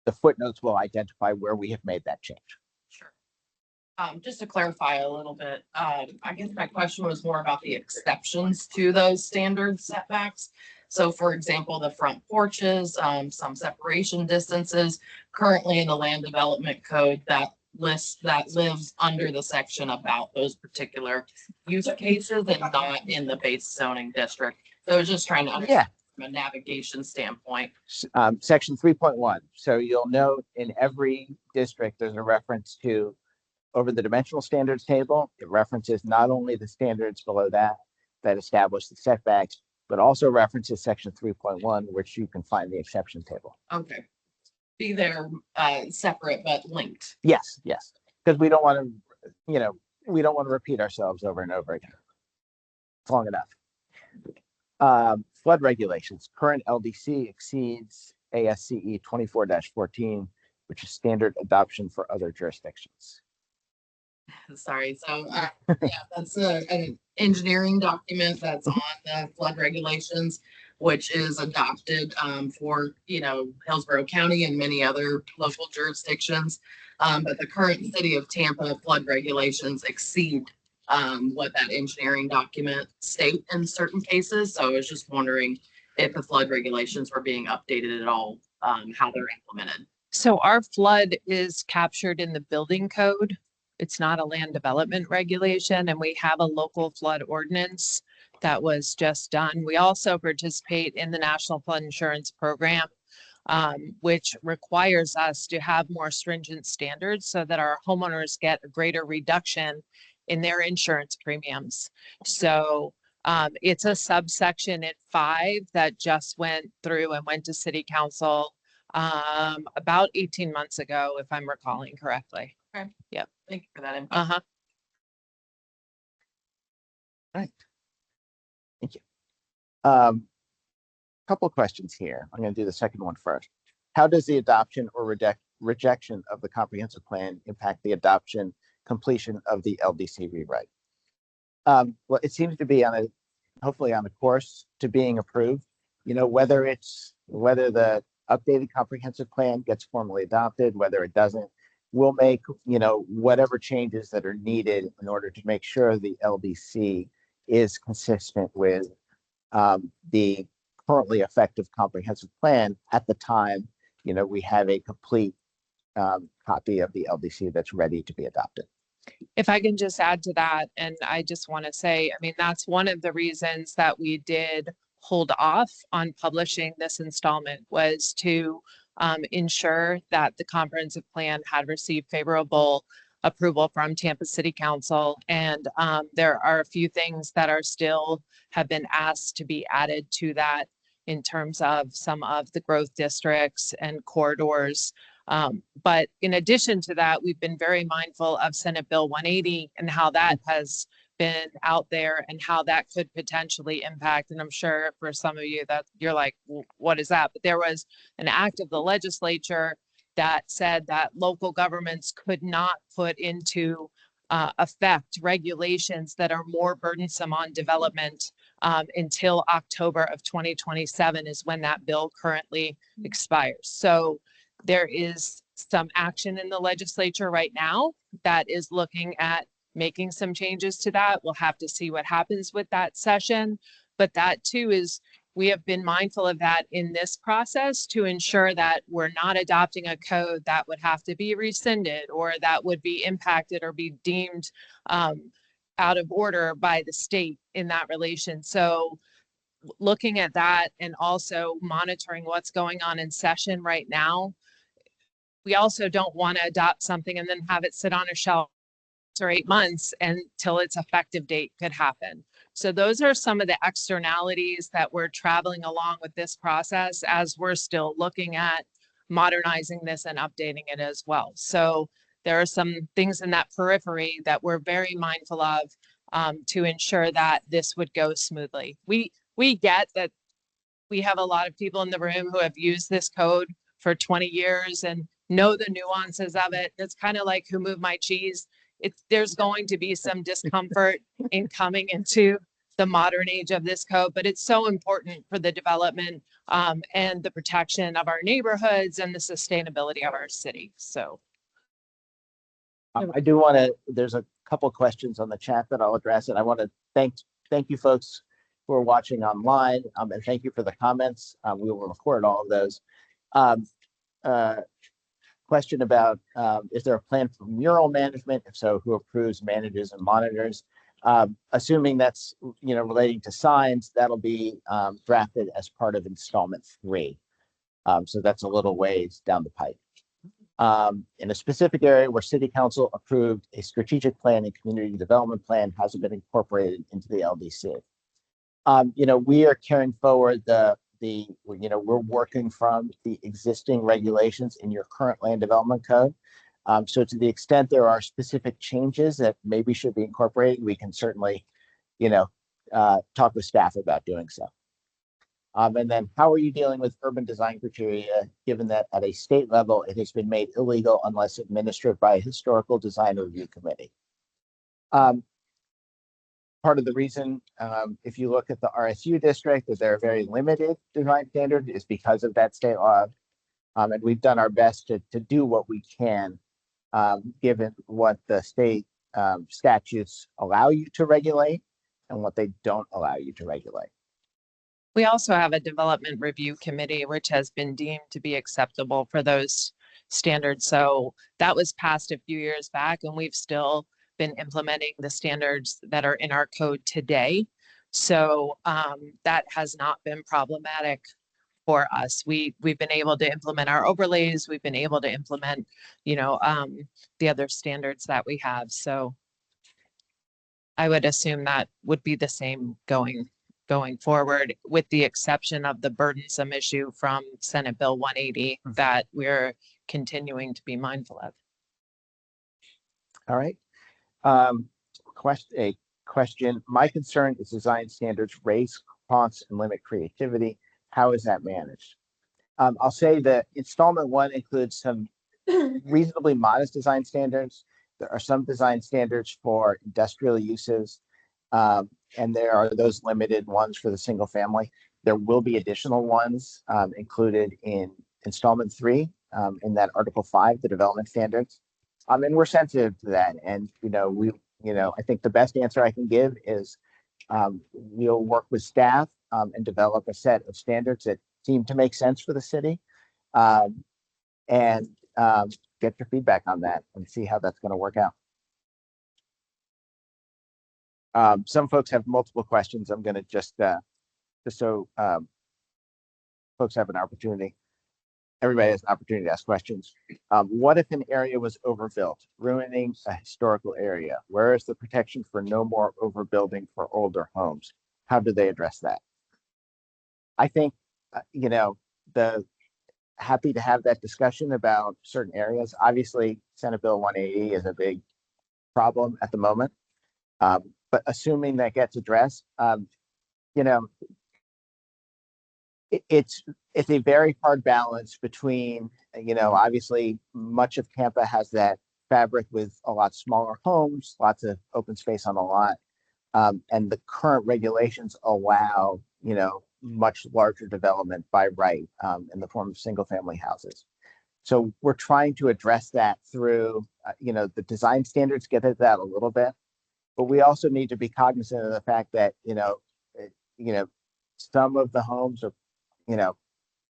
the footnotes will identify where we have made that change. Sure. Just to clarify a little bit, I guess my question was more about the exceptions to those standard setbacks. So for example, the front porches, some separation distances, currently in the land development code that lives under the section about those particular use cases and not in the base zoning district. So I was just trying to understand from a navigation standpoint. Section 3.1. So you'll note in every district, there's a reference to over the dimensional standards table. It references not only the standards below that establish the setbacks, but also references section 3.1, which you can find the exception table. Okay. Be there separate but linked. Yes, because we don't want to, we don't want to repeat ourselves over and over again. It's long enough. Flood regulations. Current LDC exceeds ASCE 24-14, which is standard adoption for other jurisdictions. Sorry. So yeah, that's an engineering document that's on the flood regulations, which is adopted for, Hillsborough County and many other local jurisdictions. But the current city of Tampa flood regulations exceed what that engineering document state in certain cases. So I was just wondering if the flood regulations were being updated at all, how they're implemented. So our flood is captured in the building code. It's not a land development regulation, and we have a local flood ordinance that was just done. We also participate in the National Flood Insurance Program, which requires us to have more stringent standards so that our homeowners get a greater reduction in their insurance premiums. So it's a subsection at 5 that just went through and went to City Council about 18 months ago, if I'm recalling correctly. Okay. Yep. Thank you for that info. Uh-huh. Right. Thank you. Couple of questions here. I'm going to do the second one first. How does the adoption or rejection of the comprehensive plan impact the adoption completion of the LDC rewrite? Well, it seems to be hopefully on a course to being approved. Whether the updated comprehensive plan gets formally adopted, whether it doesn't, we'll make, whatever changes that are needed in order to make sure the LDC is consistent with the currently effective comprehensive plan at the time, we have a complete copy of the LDC that's ready to be adopted. If I can just add to that, and I just want to say, that's one of the reasons that we did hold off on publishing this installment, was to ensure that the comprehensive plan had received favorable approval from Tampa City Council. And there are a few things that are still have been asked to be added to that in terms of some of the growth districts and corridors. But in addition to that, we've been very mindful of Senate Bill 180 and how that has been out there and how that could potentially impact. And I'm sure for some of you that you're like, what is that? But there was an act of the legislature that said that local governments could not put into effect regulations that are more burdensome on development until October of 2027 is when that bill currently expires. So there is some action in the legislature right now that is looking at making some changes to that. We'll have to see what happens with that session. But that too is, we have been mindful of that in this process to ensure that we're not adopting a code that would have to be rescinded or that would be impacted or be deemed out of order by the state in that relation. So looking at that and also monitoring what's going on in session right now, we also don't want to adopt something and then have it sit on a shelf or 8 months until its effective date could happen. So those are some of the externalities that we're traveling along with this process as we're still looking at modernizing this and updating it as well. So there are some things in that periphery that we're very mindful of to ensure that this would go smoothly. We get that we have a lot of people in the room who have used this code for 20 years and know the nuances of it. It's kind of like who moved my cheese. There's going to be some discomfort in coming into the modern age of this code, but it's so important for the development and the protection of our neighborhoods and the sustainability of our city. So I do want to, there's a couple questions on the chat that I'll address, and I want to thank you folks who are watching online, and thank you for the comments. We will record all of those. Question about is there a plan for mural management? If so, who approves, manages, and monitors? Assuming that's relating to signs, that'll be drafted as part of installment 3. So that's a little ways down the pipe. In a specific area where City Council approved a strategic plan and community development plan hasn't been incorporated into the LDC. We are carrying forward we're working from the existing regulations in your current land development code. So to the extent there are specific changes that maybe should be incorporated, we can certainly, talk with staff about doing so. And then how are you dealing with urban design criteria, given that at a state level, it has been made illegal unless administered by a historical design review committee? Part of the reason, if you look at the RSU district, that they're very limited design standard is because of that state law. And we've done our best to do what we can, given what the state statutes allow you to regulate and what they don't allow you to regulate. we also have a development review committee, which has been deemed to be acceptable for those standards. So that was passed a few years back, and we've still been implementing the standards that are in our code today. So that has not been problematic for us. We've been able to implement our overlays. We've been able to implement, the other standards that we have. So I would assume that would be the same going forward, with the exception of the burdensome issue from Senate Bill 180 that we're continuing to be mindful of. All right. Question. My concern is design standards raise costs and limit creativity. How is that managed? I'll say that installment 1 includes some reasonably modest design standards. There are some design standards for industrial uses, and there are those limited ones for the single family. There will be additional ones included in installment 3 in that Article 5, the development standards. And we're sensitive to that. And, I think the best answer I can give is we'll work with staff and develop a set of standards that seem to make sense for the city, and get your feedback on that and see how that's going to work out. Some folks have multiple questions. I'm going to just so folks have an opportunity. everybody has an opportunity to ask questions. What if an area was overbuilt, ruining a historical area? Where is the protection for no more overbuilding for older homes? How do they address that? I think, the happy to have that discussion about certain areas. Obviously, Senate Bill 180 is a big problem at the moment. But assuming that gets addressed, you know, it's a very hard balance between, obviously much of Tampa has that fabric with a lot smaller homes, lots of open space on the lot. And the current regulations allow, much larger development by right, in the form of single family houses. So we're trying to address that through, the design standards get at that a little bit, but we also need to be cognizant of the fact that, some of the homes are,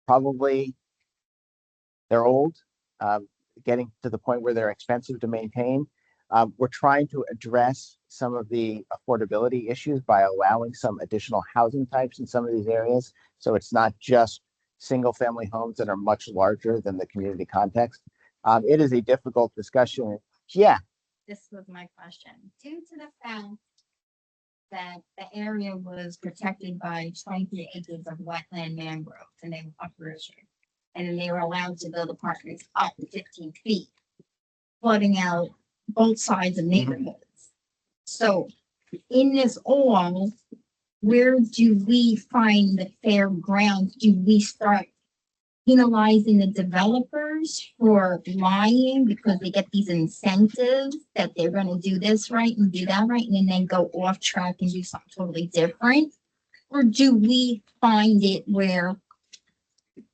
probably they're old, getting to the point where they're expensive to maintain. We're trying to address some of the affordability issues by allowing some additional housing types in some of these areas. So it's not just single family homes that are much larger than the community context. It is a difficult discussion. Yeah, This was my question. Due to the fact that the area was protected by 23 acres of wetland mangroves and they were uprooted. And then they were allowed to build apartments up to 15 feet, flooding out both sides of neighborhoods. So in this all, where do we find the fair ground? Do we start penalizing the developers for lying because they get these incentives that they're gonna do this right and do that right, and then go off track and do something totally different? Or do we find it where,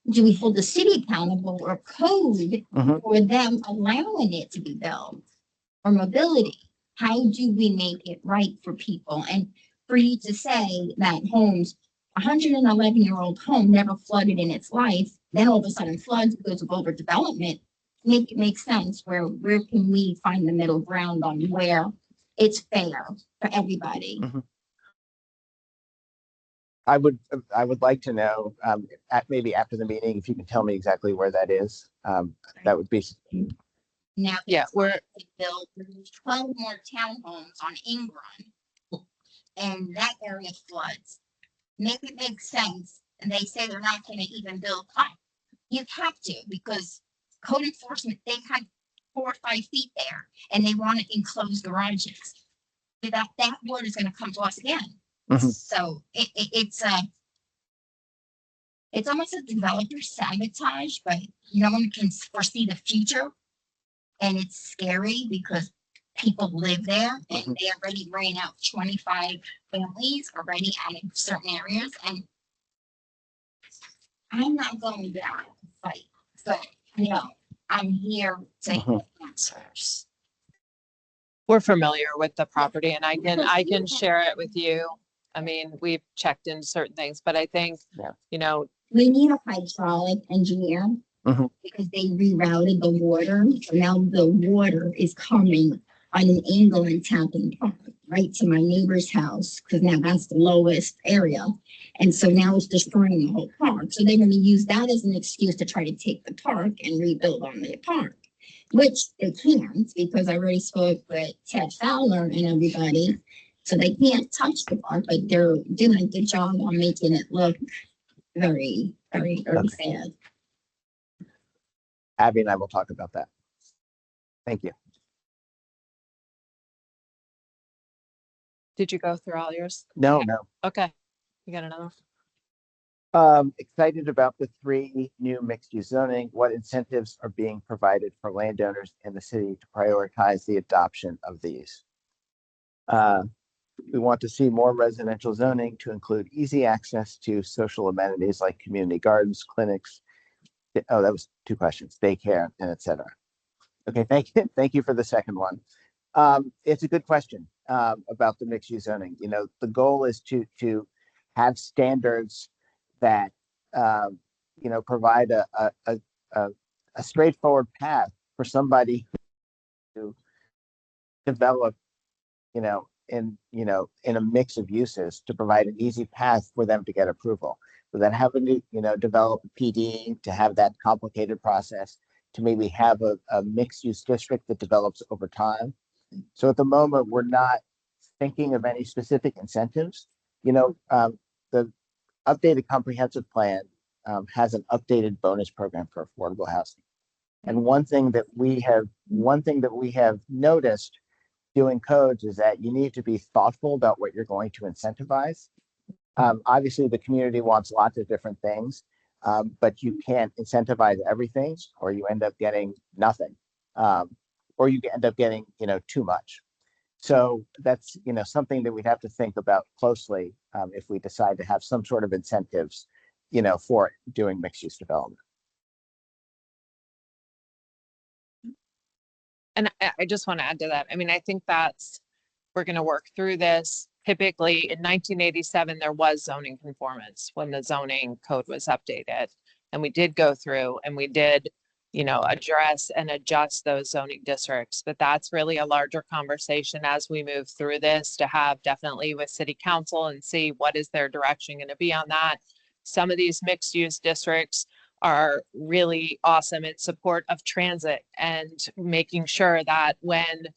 do we hold the city accountable or code Mhm. for them allowing it to be built? Or mobility? How do we make it right for people? And for you to say that homes, 111-year-old home never flooded in its life, then all of a sudden floods because of overdevelopment, make it make sense. Where can we find the middle ground on where it's fair for everybody? I would like to know, maybe after the meeting, if you can tell me exactly where that is. That would be, Now, Yeah, we're, they built 12 more townhomes on Ingram, and that area floods. Make it make sense, and they say they're not gonna even build up. You have to, because code enforcement, they had 4 or 5 feet there, and they want to enclose garages. Without that word is gonna come to us again. Mhm. So it's almost a developer sabotage, but no one can foresee the future. And it's scary because people live there and they already ran out 25 families already out of certain areas, and I'm not going down to fight. So, I'm here to get answers. we're familiar with the property and I can share it with you. I mean, we've checked in certain things, but I think, Yeah. We need a hydraulic engineer Mhm. because they rerouted the water. So now the water is coming on an angle in Tappan Park, right to my neighbor's house, because now that's the lowest area. And so now it's destroying the whole park. So they're going to use that as an excuse to try to take the park and rebuild on the park, which they can't because I already spoke with Ted Fowler and everybody. So they can't touch the park, but they're doing a good job on making it look very, very, very sad. Abby and I will talk about that. Thank you. did you go through all yours? No. Okay. You got another? Excited about the 3 new mixed-use zoning. What incentives are being provided for landowners in the city to prioritize the adoption of these? We want to see more residential zoning to include easy access to social amenities like community gardens, clinics. Oh, that was 2 questions, daycare, and et cetera. Okay, thank you. Thank you for the second one. It's a good question about the mixed-use zoning. The goal is to have standards that provide a straightforward path for somebody to develop, in a mix of uses, to provide an easy path for them to get approval. without having to, develop a PD, to have that complicated process, to maybe have a mixed use district that develops over time. So at the moment, we're not thinking of any specific incentives. The updated comprehensive plan has an updated bonus program for affordable housing. And one thing that we have noticed doing codes is that you need to be thoughtful about what you're going to incentivize. Obviously, the community wants lots of different things, but you can't incentivize everything, or you end up getting nothing, or you end up getting too much. So that's something that we'd have to think about closely if we decide to have some sort of incentives, for doing mixed use development. And I just want to add to that. I mean, I think we're going to work through this. Typically in 1987, there was zoning conformance when the zoning code was updated. And we did go through and we did, address and adjust those zoning districts. But that's really a larger conversation as we move through this, to have definitely with city council and see what is their direction going to be on that. Some of these mixed use districts are really awesome in support of transit and making sure that when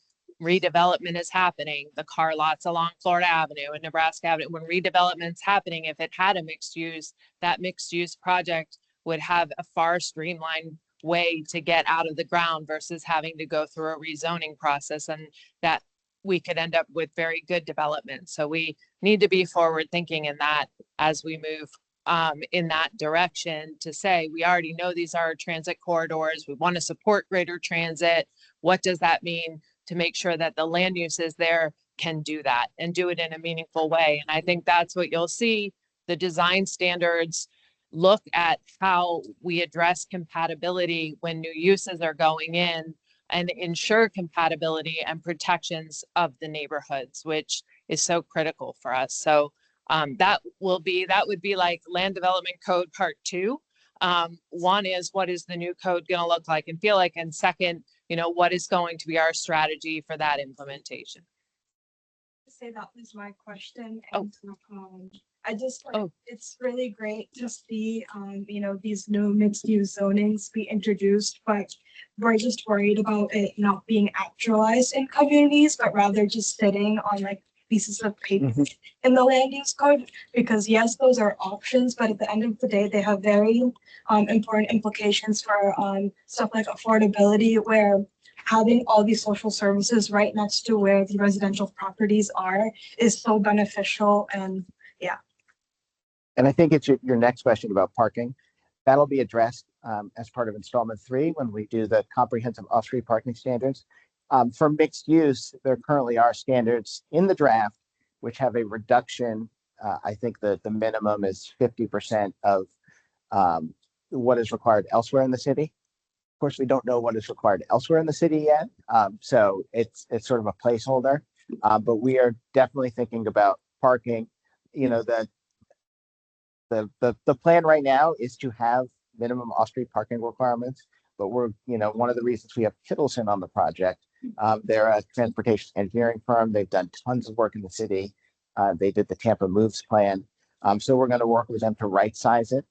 redevelopment is happening, the car lots along Florida Avenue and Nebraska Avenue, when redevelopment's happening, if it had a mixed use, that mixed use project would have a far streamlined way to get out of the ground versus having to go through a rezoning process, and that we could end up with very good development. So we need to be forward thinking in that as we move in that direction, to say, we already know these are transit corridors. We want to support greater transit. What does that mean to make sure that the land uses there can do that and do it in a meaningful way? And I think that's what you'll see. The design standards look at how we address compatibility when new uses are going in, and ensure compatibility and protections of the neighborhoods, which is so critical for us. So that would be like land development code part 2. One is, what is the new code going to look like and feel like? And second, what is going to be our strategy for that implementation? Say that was my question. Oh. And I just Oh. it's really great to see these new mixed use zonings be introduced, but we're just worried about it not being actualized in communities, but rather just sitting on like pieces of paper in the land use code, because yes, those are options, but at the end of the day, they have very important implications for stuff like affordability, where having all these social services right next to where the residential properties are is so beneficial. And And I think it's your next question about parking. That'll be addressed as part of installment 3 when we do the comprehensive off-street parking standards. For mixed use, there currently are standards in the draft which have a reduction. I think that the minimum is 50% of what is required elsewhere in the city. Of course, we don't know what is required elsewhere in the city yet, so it's sort of a placeholder. But we are definitely thinking about parking. The plan right now is to have minimum off-street parking requirements, but we're, one of the reasons we have Kittleson on the project. They're a transportation engineering firm. They've done tons of work in the city. They did the Tampa Moves plan. So we're going to work with them to right-size it,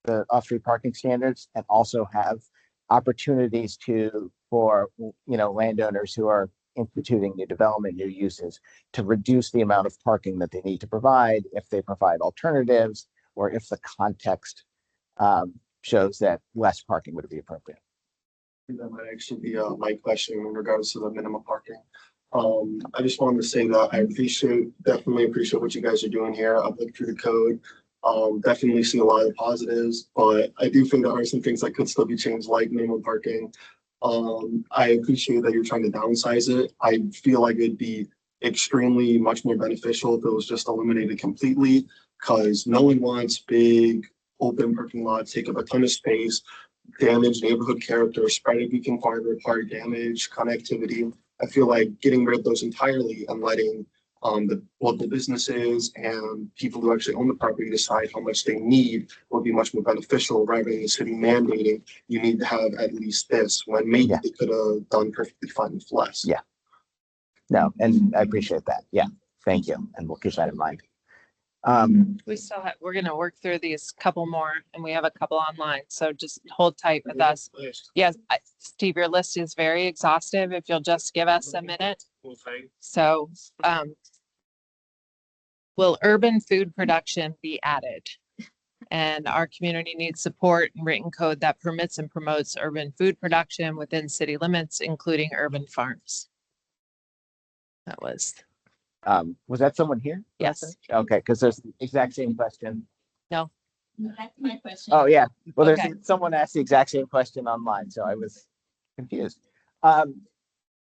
the off-street parking standards, and also have opportunities for landowners who are instituting new development, new uses, to reduce the amount of parking that they need to provide if they provide alternatives, or if the context shows that less parking would be appropriate. That might actually be my question in regards to the minimum parking. I just wanted to say that I definitely appreciate what you guys are doing here. I've looked through the code. Definitely see a lot of positives, but I do think there are some things that could still be changed, like minimum parking. I appreciate that you're trying to downsize it. I feel like it'd be extremely much more beneficial if it was just eliminated completely, because no one wants big open parking lots take up a ton of space, damage neighborhood character, spread it beacon farther apart, damage connectivity. I feel like getting rid of those entirely and letting the local businesses and people who actually own the property decide how much they need would be much more beneficial, rather than the city mandating you need to have at least this, when maybe they could have done perfectly fine with less. Yeah. No, and I appreciate that. Yeah, thank you. And we'll keep that in mind. We still have, we're gonna work through these couple more and we have a couple online, so just hold tight with us. Yes, Steve, your list is very exhaustive. If you'll just give us a minute. So, will urban food production be added? And our community needs support and written code that permits and promotes urban food production within city limits, including urban farms. That was, Was that someone here? yes. Okay, because there's the exact same question. That's my question. Oh, yeah. Well, there's Okay. someone asked the exact same question online, so I was confused.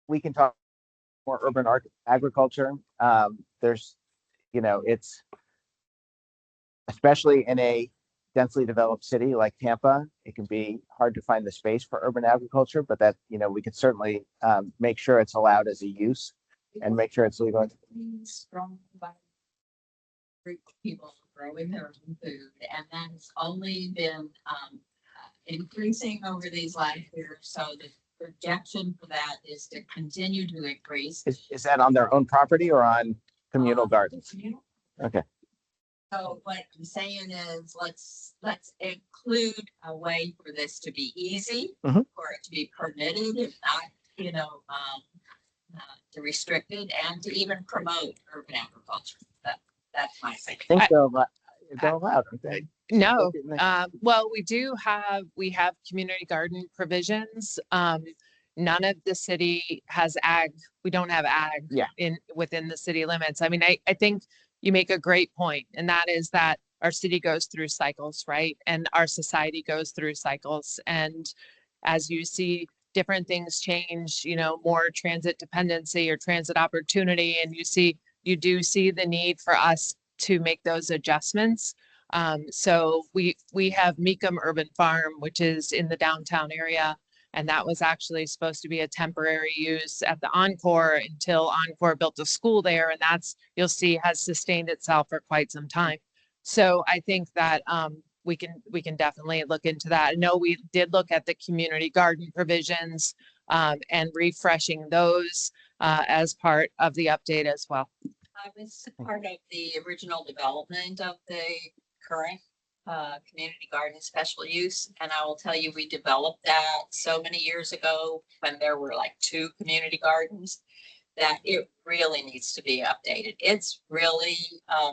We can talk more urban agriculture. There's, it's especially in a densely developed city like Tampa, it can be hard to find the space for urban agriculture, but that, we could certainly make sure it's allowed as a use and make sure it's legal. Strong by group of people growing their own food, and that's only been increasing over these last years. So the projection for that is to continue to increase. Is that on their own property or on communal gardens? Communal. Okay. So what I'm saying is, let's include a way for this to be easy, Mhm. for it to be permitted, if not, to restricted, and to even promote urban agriculture. That's my I thinking. think they're allowed, aren't they? No, Look at me. well, we have community garden provisions. None of the city has ag. We don't have ag Yeah. within the city limits. I mean, I think you make a great point, and that is that our city goes through cycles, right? And our society goes through cycles. And as you see different things change, more transit dependency or transit opportunity, and you do see the need for us to make those adjustments. So we have Meekum Urban Farm, which is in the downtown area. And that was actually supposed to be a temporary use at the Encore until Encore built a school there. And that's, you'll see, has sustained itself for quite some time. So I think that we can definitely look into that. I know we did look at the community garden provisions and refreshing those as part of the update as well. I was part of the original development of the current community garden special use. And I will tell you, we developed that so many years ago when there were like 2 community gardens, that it really needs to be updated. It's really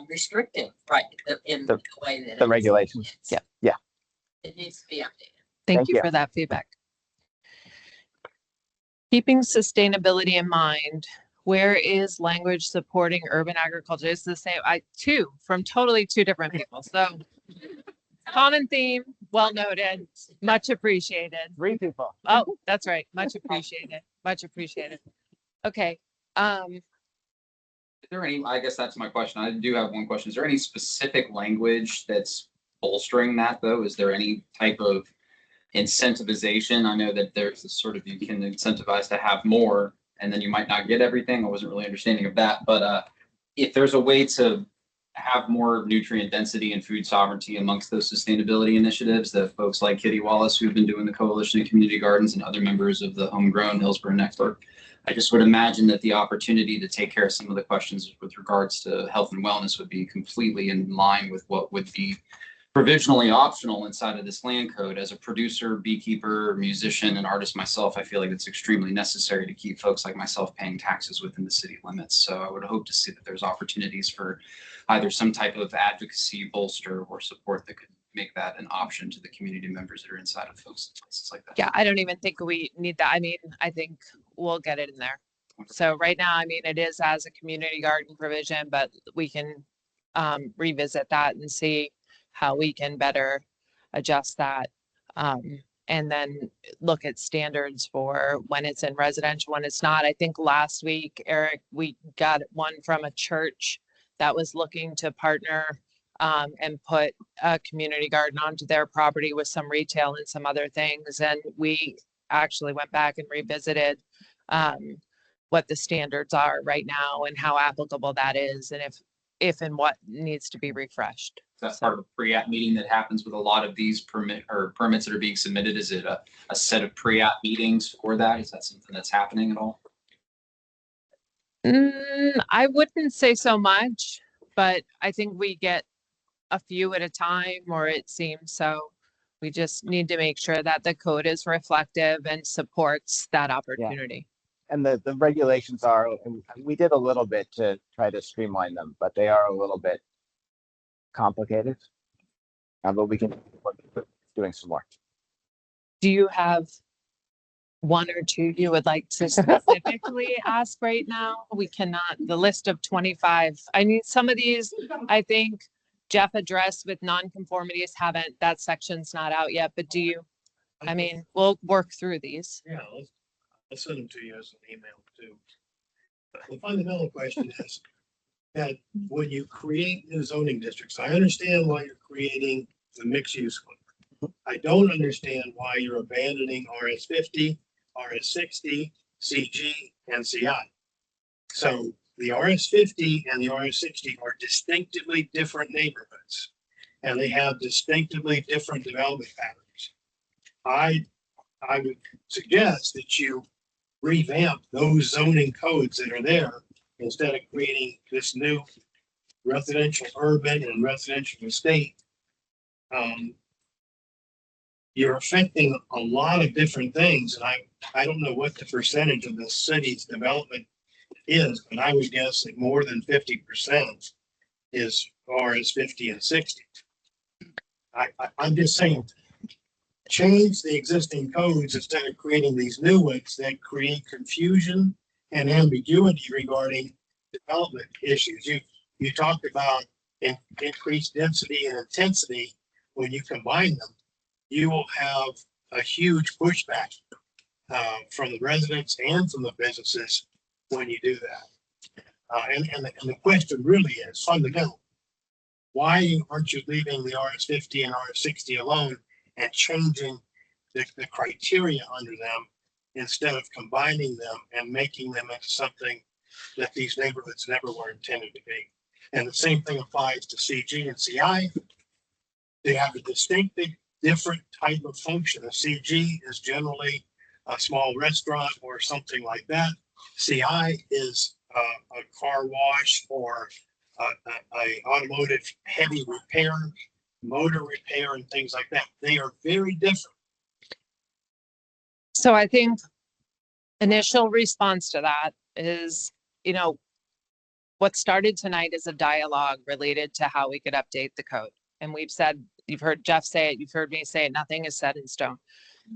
restrictive, right? In the way that The regulations. Yeah. Yeah. It needs to be updated. Thank Thank you you. for that feedback. Keeping sustainability in mind, where is language supporting urban agriculture? It's the same, from totally 2 different people. So common theme, well noted, much appreciated. 3 people. Oh, that's right. Much appreciated. Much appreciated. Okay. Is there any, I guess that's my question. I do have one question. Is there any specific language that's bolstering that though? Is there any type of incentivization? I know that there's this sort of, you can incentivize to have more and then you might not get everything. I wasn't really understanding of that, but if there's a way to have more nutrient density and food sovereignty amongst those sustainability initiatives that folks like Kitty Wallace, who've been doing the Coalition of Community Gardens, and other members of the Homegrown Hillsborough Network, I just would imagine that the opportunity to take care of some of the questions with regards to health and wellness would be completely in line with what would be provisionally optional inside of this land code. As a producer, beekeeper, musician, and artist myself, I feel like it's extremely necessary to keep folks like myself paying taxes within the city limits. So I would hope to see that there's opportunities for either some type of advocacy, bolster, or support that could make that an option to the community members that are inside of folks in places like that. Yeah, I don't even think we need that. I mean, I think we'll get it in there. So right now, I mean, it is as a community garden provision, but we can revisit that and see how we can better adjust that. And then look at standards for when it's in residential, when it's not. I think last week, Eric, we got one from a church that was looking to partner and put a community garden onto their property with some retail and some other things. And we actually went back and revisited what the standards are right now and how applicable that is, and if and what needs to be refreshed. That's part of a pre-app meeting that happens with a lot of these permits that are being submitted. Is it a set of pre-app meetings for that? Is that something that's happening at all? I wouldn't say so much. but I think we get a few at a time, or it seems so. We just need to make sure that the code is reflective and supports that opportunity. And the regulations are, and we did a little bit to try to streamline them, but they are a little bit complicated. But we can work with doing some more. Do you have one or two you would like to specifically ask right now? We cannot, the list of 25. I mean, some of these, I think Jeff addressed with nonconformities haven't, that section's not out yet, but do you? I mean, we'll work through these. Yeah, I'll send them to you as an email too. The fundamental question is that when you create new zoning districts, I understand why you're creating the mixed use one. I don't understand why you're abandoning RS 50, RS 60, CG, and CI. So the RS 50 and the RS 60 are distinctively different neighborhoods, and they have distinctively different development patterns. I would suggest that you revamp those zoning codes that are there instead of creating this new residential urban and residential estate. You're affecting a lot of different things, and I don't know what the percentage of the city's development is, but I would guess that more than 50% is RS 50 and 60. I'm just saying, change the existing codes instead of creating these new ones that create confusion and ambiguity regarding development issues. You talked about increased density and intensity. When you combine them, you will have a huge pushback from the residents and from the businesses when you do that. And the question really is fundamental. Why aren't you leaving the RS 50 and RS 60 alone and changing the criteria under them instead of combining them and making them into something that these neighborhoods never were intended to be? And the same thing applies to CG and CI. They have a distinctly different type of function. A CG is generally a small restaurant or something like that. CI is a car wash or a automotive heavy repair, motor repair, and things like that. They are very different. So I think initial response to that is, you know, what started tonight is a dialogue related to how we could update the code. And we've said, you've heard Jeff say it, you've heard me say it, nothing is set in stone.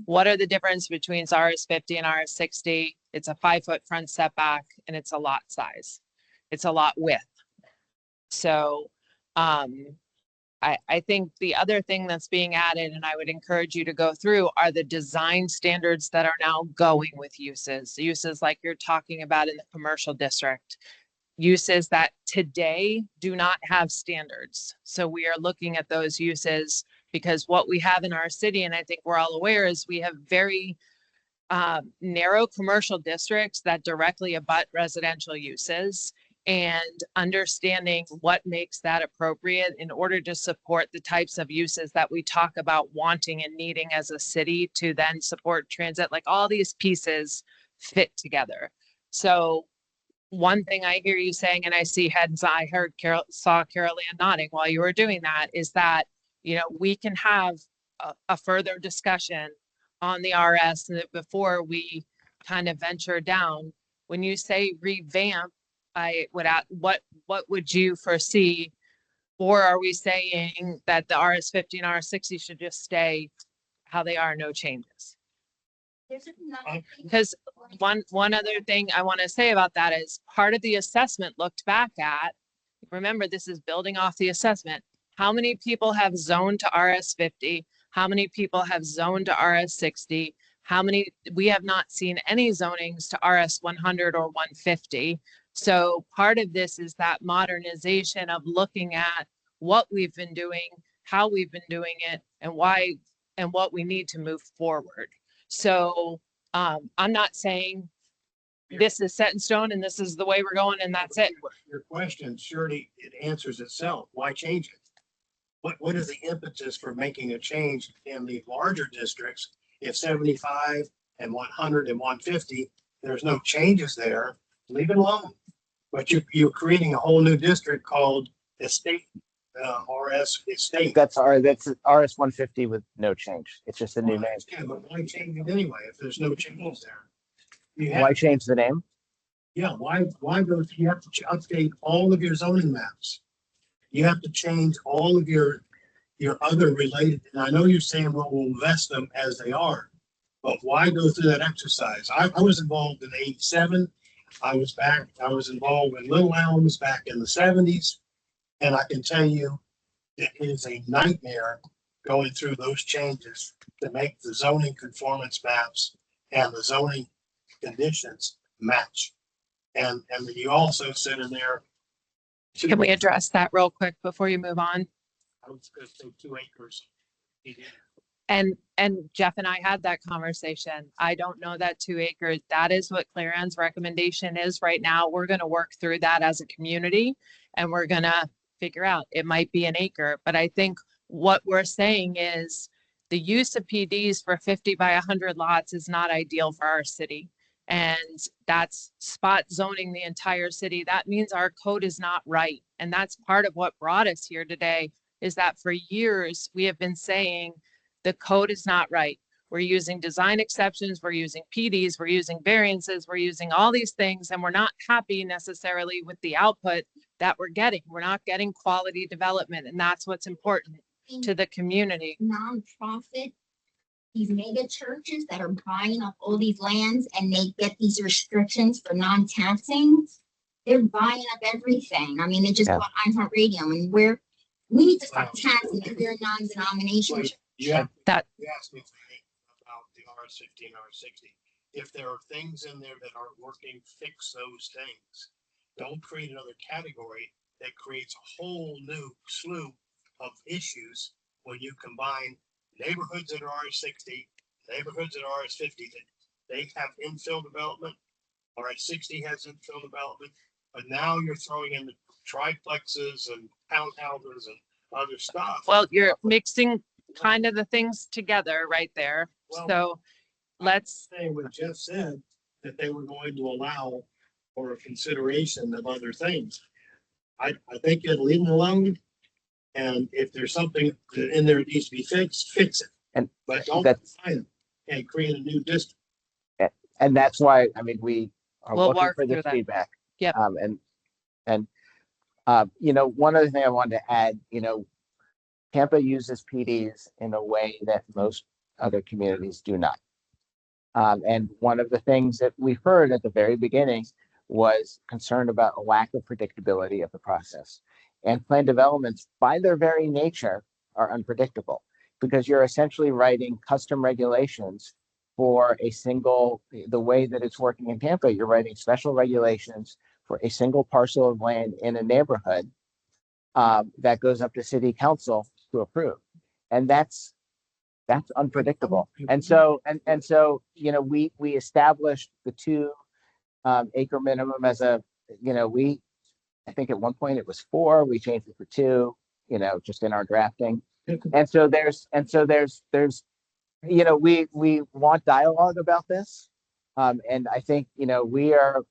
What are the difference between RS 50 and RS 60? It's a 5-foot front setback and it's a lot size. It's a lot width. So I think the other thing that's being added, and I would encourage you to go through, are the design standards that are now going with uses like you're talking about in the commercial district. Uses that today do not have standards. So we are looking at those uses because what we have in our city, and I think we're all aware, is we have very narrow commercial districts that directly abut residential uses, and understanding what makes that appropriate in order to support the types of uses that we talk about wanting and needing as a city to then support transit. Like all these pieces fit together. So one thing I hear you saying, and I see heads, I saw Carol Ann nodding while you were doing that, is that, you know, we can have a further discussion on the RS before we kind of venture down. When you say revamp, I would ask, what would you foresee? Or are we saying that the RS 50 and RS 60 should just stay how they are, no changes? Because one other thing I want to say about that is part of the assessment looked back at, remember, this is building off the assessment. How many people have zoned to RS 50? How many people have zoned to RS 60? We have not seen any zonings to RS 100 or 150. So part of this is that modernization of looking at what we've been doing, how we've been doing it, and why, and what we need to move forward. So I'm not saying this is set in stone and this is the way we're going and that's it. Your question, surely it answers itself. Why change it? What is the impetus for making a change in the larger districts? If 75 and 100 and 150, there's no changes there, leave it alone. But you're creating a whole new district called estate, RS estate. That's RS 150 with no change. It's just a new name. Yeah, but why change it anyway if there's no changes there? You have, Why change the name? yeah, why go, you have to update all of your zoning maps. You have to change all of your other related, and I know you're saying, well, we'll invest them as they are. But why go through that exercise? I was involved in '87. I was involved with Little Elms back in the '70s. And I can tell you, it is a nightmare going through those changes to make the zoning conformance maps and the zoning conditions match. And then you also sit in there. Can we address that real quick before you move on? I was gonna say 2 acres. And Jeff and I had that conversation. I don't know that 2 acres, that is what Claren's recommendation is right now. We're gonna work through that as a community and we're gonna figure out, it might be an acre, but I think what we're saying is the use of PDs for 50 by 100 lots is not ideal for our city. And that's spot zoning the entire city. That means our code is not right. And that's part of what brought us here today, is that for years we have been saying the code is not right. We're using design exceptions, we're using PDs, we're using variances, we're using all these things, and we're not happy necessarily with the output that we're getting. We're not getting quality development, and that's what's important to the community. Nonprofit, these mega churches that are buying up all these lands and they get these restrictions for non-taxing, they're buying up everything. I mean, they just Yeah. bought iHeartRadio, and we need to start taxing if they're non-denomination. Yeah. That- You asked me about the RS 50 and RS 60. If there are things in there that aren't working, fix those things. Don't create another category that creates a whole new slew of issues when you combine neighborhoods that are RS 60, neighborhoods that are RS 50, that they have infill development. RS 60 has infill development, but now you're throwing in the triplexes and townhouses and other stuff. Well, you're mixing kind of the things together right there. Well, So let's, Saying what Jeff said, that they were going to allow for a consideration of other things. I think you'd leave them alone. And if there's something in there that needs to be fixed, fix it. And But don't that's- find them and create a new district. And that's why, I mean, we are We'll looking work for through this that. feedback. Yep. One other thing I wanted to add, Tampa uses PDs in a way that most other communities do not. And one of the things that we heard at the very beginning was concern about a lack of predictability of the process. And plan developments, by their very nature, are unpredictable because you're essentially writing custom regulations for the way that it's working in Tampa. You're writing special regulations for a single parcel of land in a neighborhood that goes up to city council to approve. And that's unpredictable. And so, we established the 2 acre minimum as I think at one point it was 4, we changed it to 2, just in our drafting. And so there's, we want dialogue about this. And I think, we are,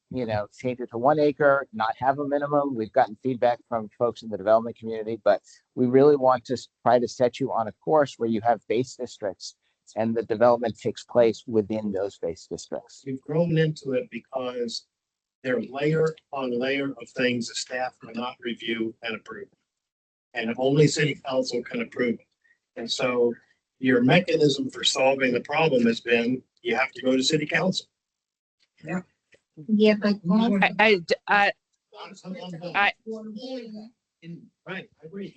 change it to 1 acre, not have a minimum. We've gotten feedback from folks in the development community, but we really want to try to set you on a course where you have base districts and the development takes place within those base districts. We've grown into it because they're layer on layer of things the staff cannot review and approve. And only city council can approve it. And so your mechanism for solving the problem has been, you have to go to city council. Yeah, but. I Right, I agree.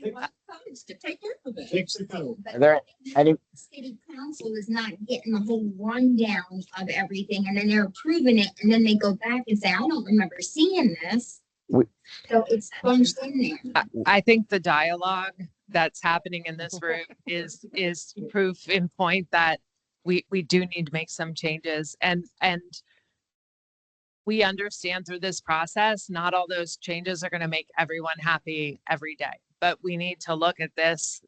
To take care of it. Fix the code. Are there any, City council is not getting the whole rundown of everything, and then they're approving it, and then they go back and say, I don't remember seeing this. We- So it's bunched in there. I think the dialogue that's happening in this room is proof in point that we do need to make some changes, and we understand through this process, not all those changes are going to make everyone happy every day, but we need to look at this,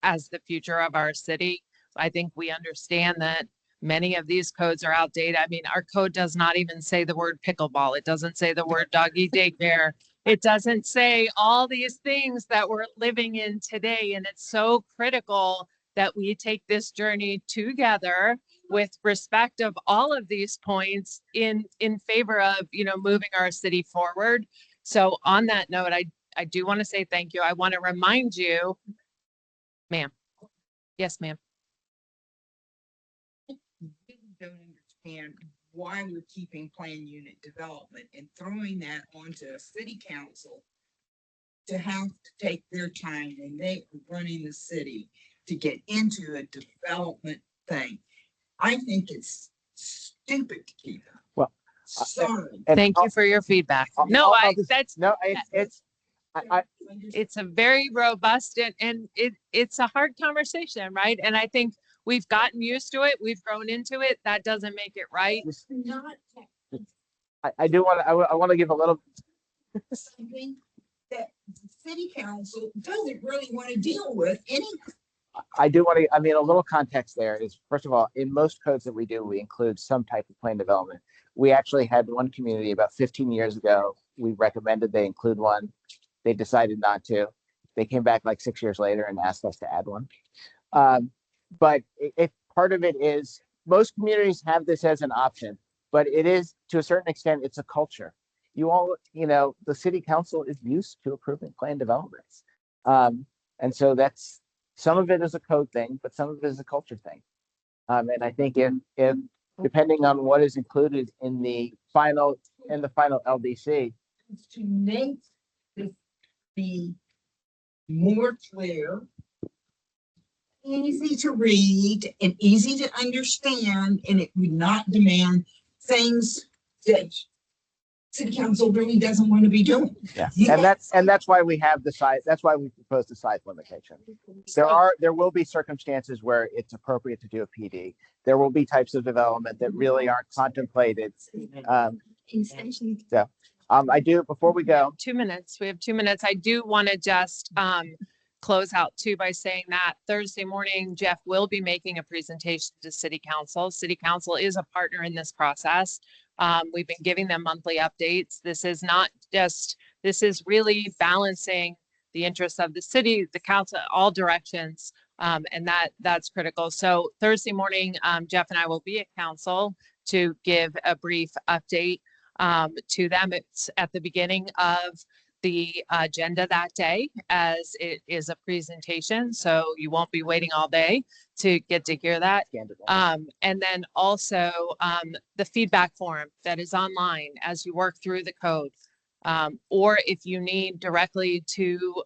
as the future of our city. I think we understand that many of these codes are outdated. I mean, our code does not even say the word pickleball. It doesn't say the word doggy daycare. It doesn't say all these things that we're living in today. And it's so critical that we take this journey together with respect of all of these points in favor of, moving our city forward. So on that note, I do want to say thank you. I want to remind you, ma'am. Yes, ma'am. Don't understand why we're keeping plan unit development and throwing that onto a city council to have to take their time and they are running the city to get into a development thing. I think it's stupid to keep it. Well, Sorry. And Thank you for your feedback. No, it's a very robust and it's a hard conversation, right? And I think we've gotten used to it. We've grown into it. That doesn't make it right. Not I want to give a little, something that the city council doesn't really want to deal with any. I do want to, I mean, a little context there is, first of all, in most codes that we do, we include some type of plan development. We actually had one community about 15 years ago. We recommended they include one. They decided not to. They came back like 6 years later and asked us to add one. But if part of it is, most communities have this as an option, but it is, to a certain extent, it's a culture. You all, the city council is used to approving plan developments. And so that's, some of it is a code thing, but some of it is a culture thing. And I think if depending on what is included in the final LDC, To make this be more clear, easy to read and easy to understand, and it would not demand things that city council really doesn't want to be doing. yeah, Yes. and that's why we have the size. That's why we propose the size limitation. There will be circumstances where it's appropriate to do a PD. There will be types of development that really aren't contemplated. I do, before we go. 2 minutes. We have 2 minutes. I do want to just close out too by saying that Thursday morning, Jeff will be making a presentation to City Council. City Council is a partner in this process. We've been giving them monthly updates. This is really balancing the interests of the city, the council, all directions. And that's critical. So Thursday morning, Jeff and I will be at council to give a brief update to them. It's at the beginning of the agenda that day, as it is a presentation. So you won't be waiting all day to get to hear that. And then also the feedback form that is online as you work through the code. Or if you need directly to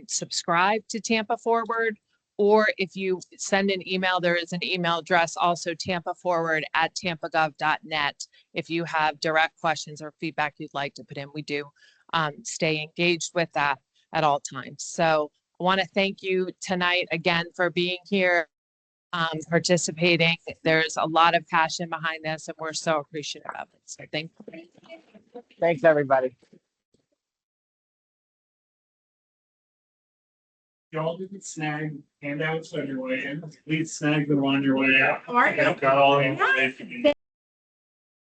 subscribe to Tampa Forward, or if you send an email, there is an email address also, tampaforward@tampagov.net. If you have direct questions or feedback you'd like to put in, we do stay engaged with that at all times. So I want to thank you tonight again for being here, participating. There's a lot of passion behind this and we're so appreciative of it. So thank you. Thanks, everybody. Y'all didn't snag handouts on your way in. Please snag them on your way out. All right. I've got all the information you need.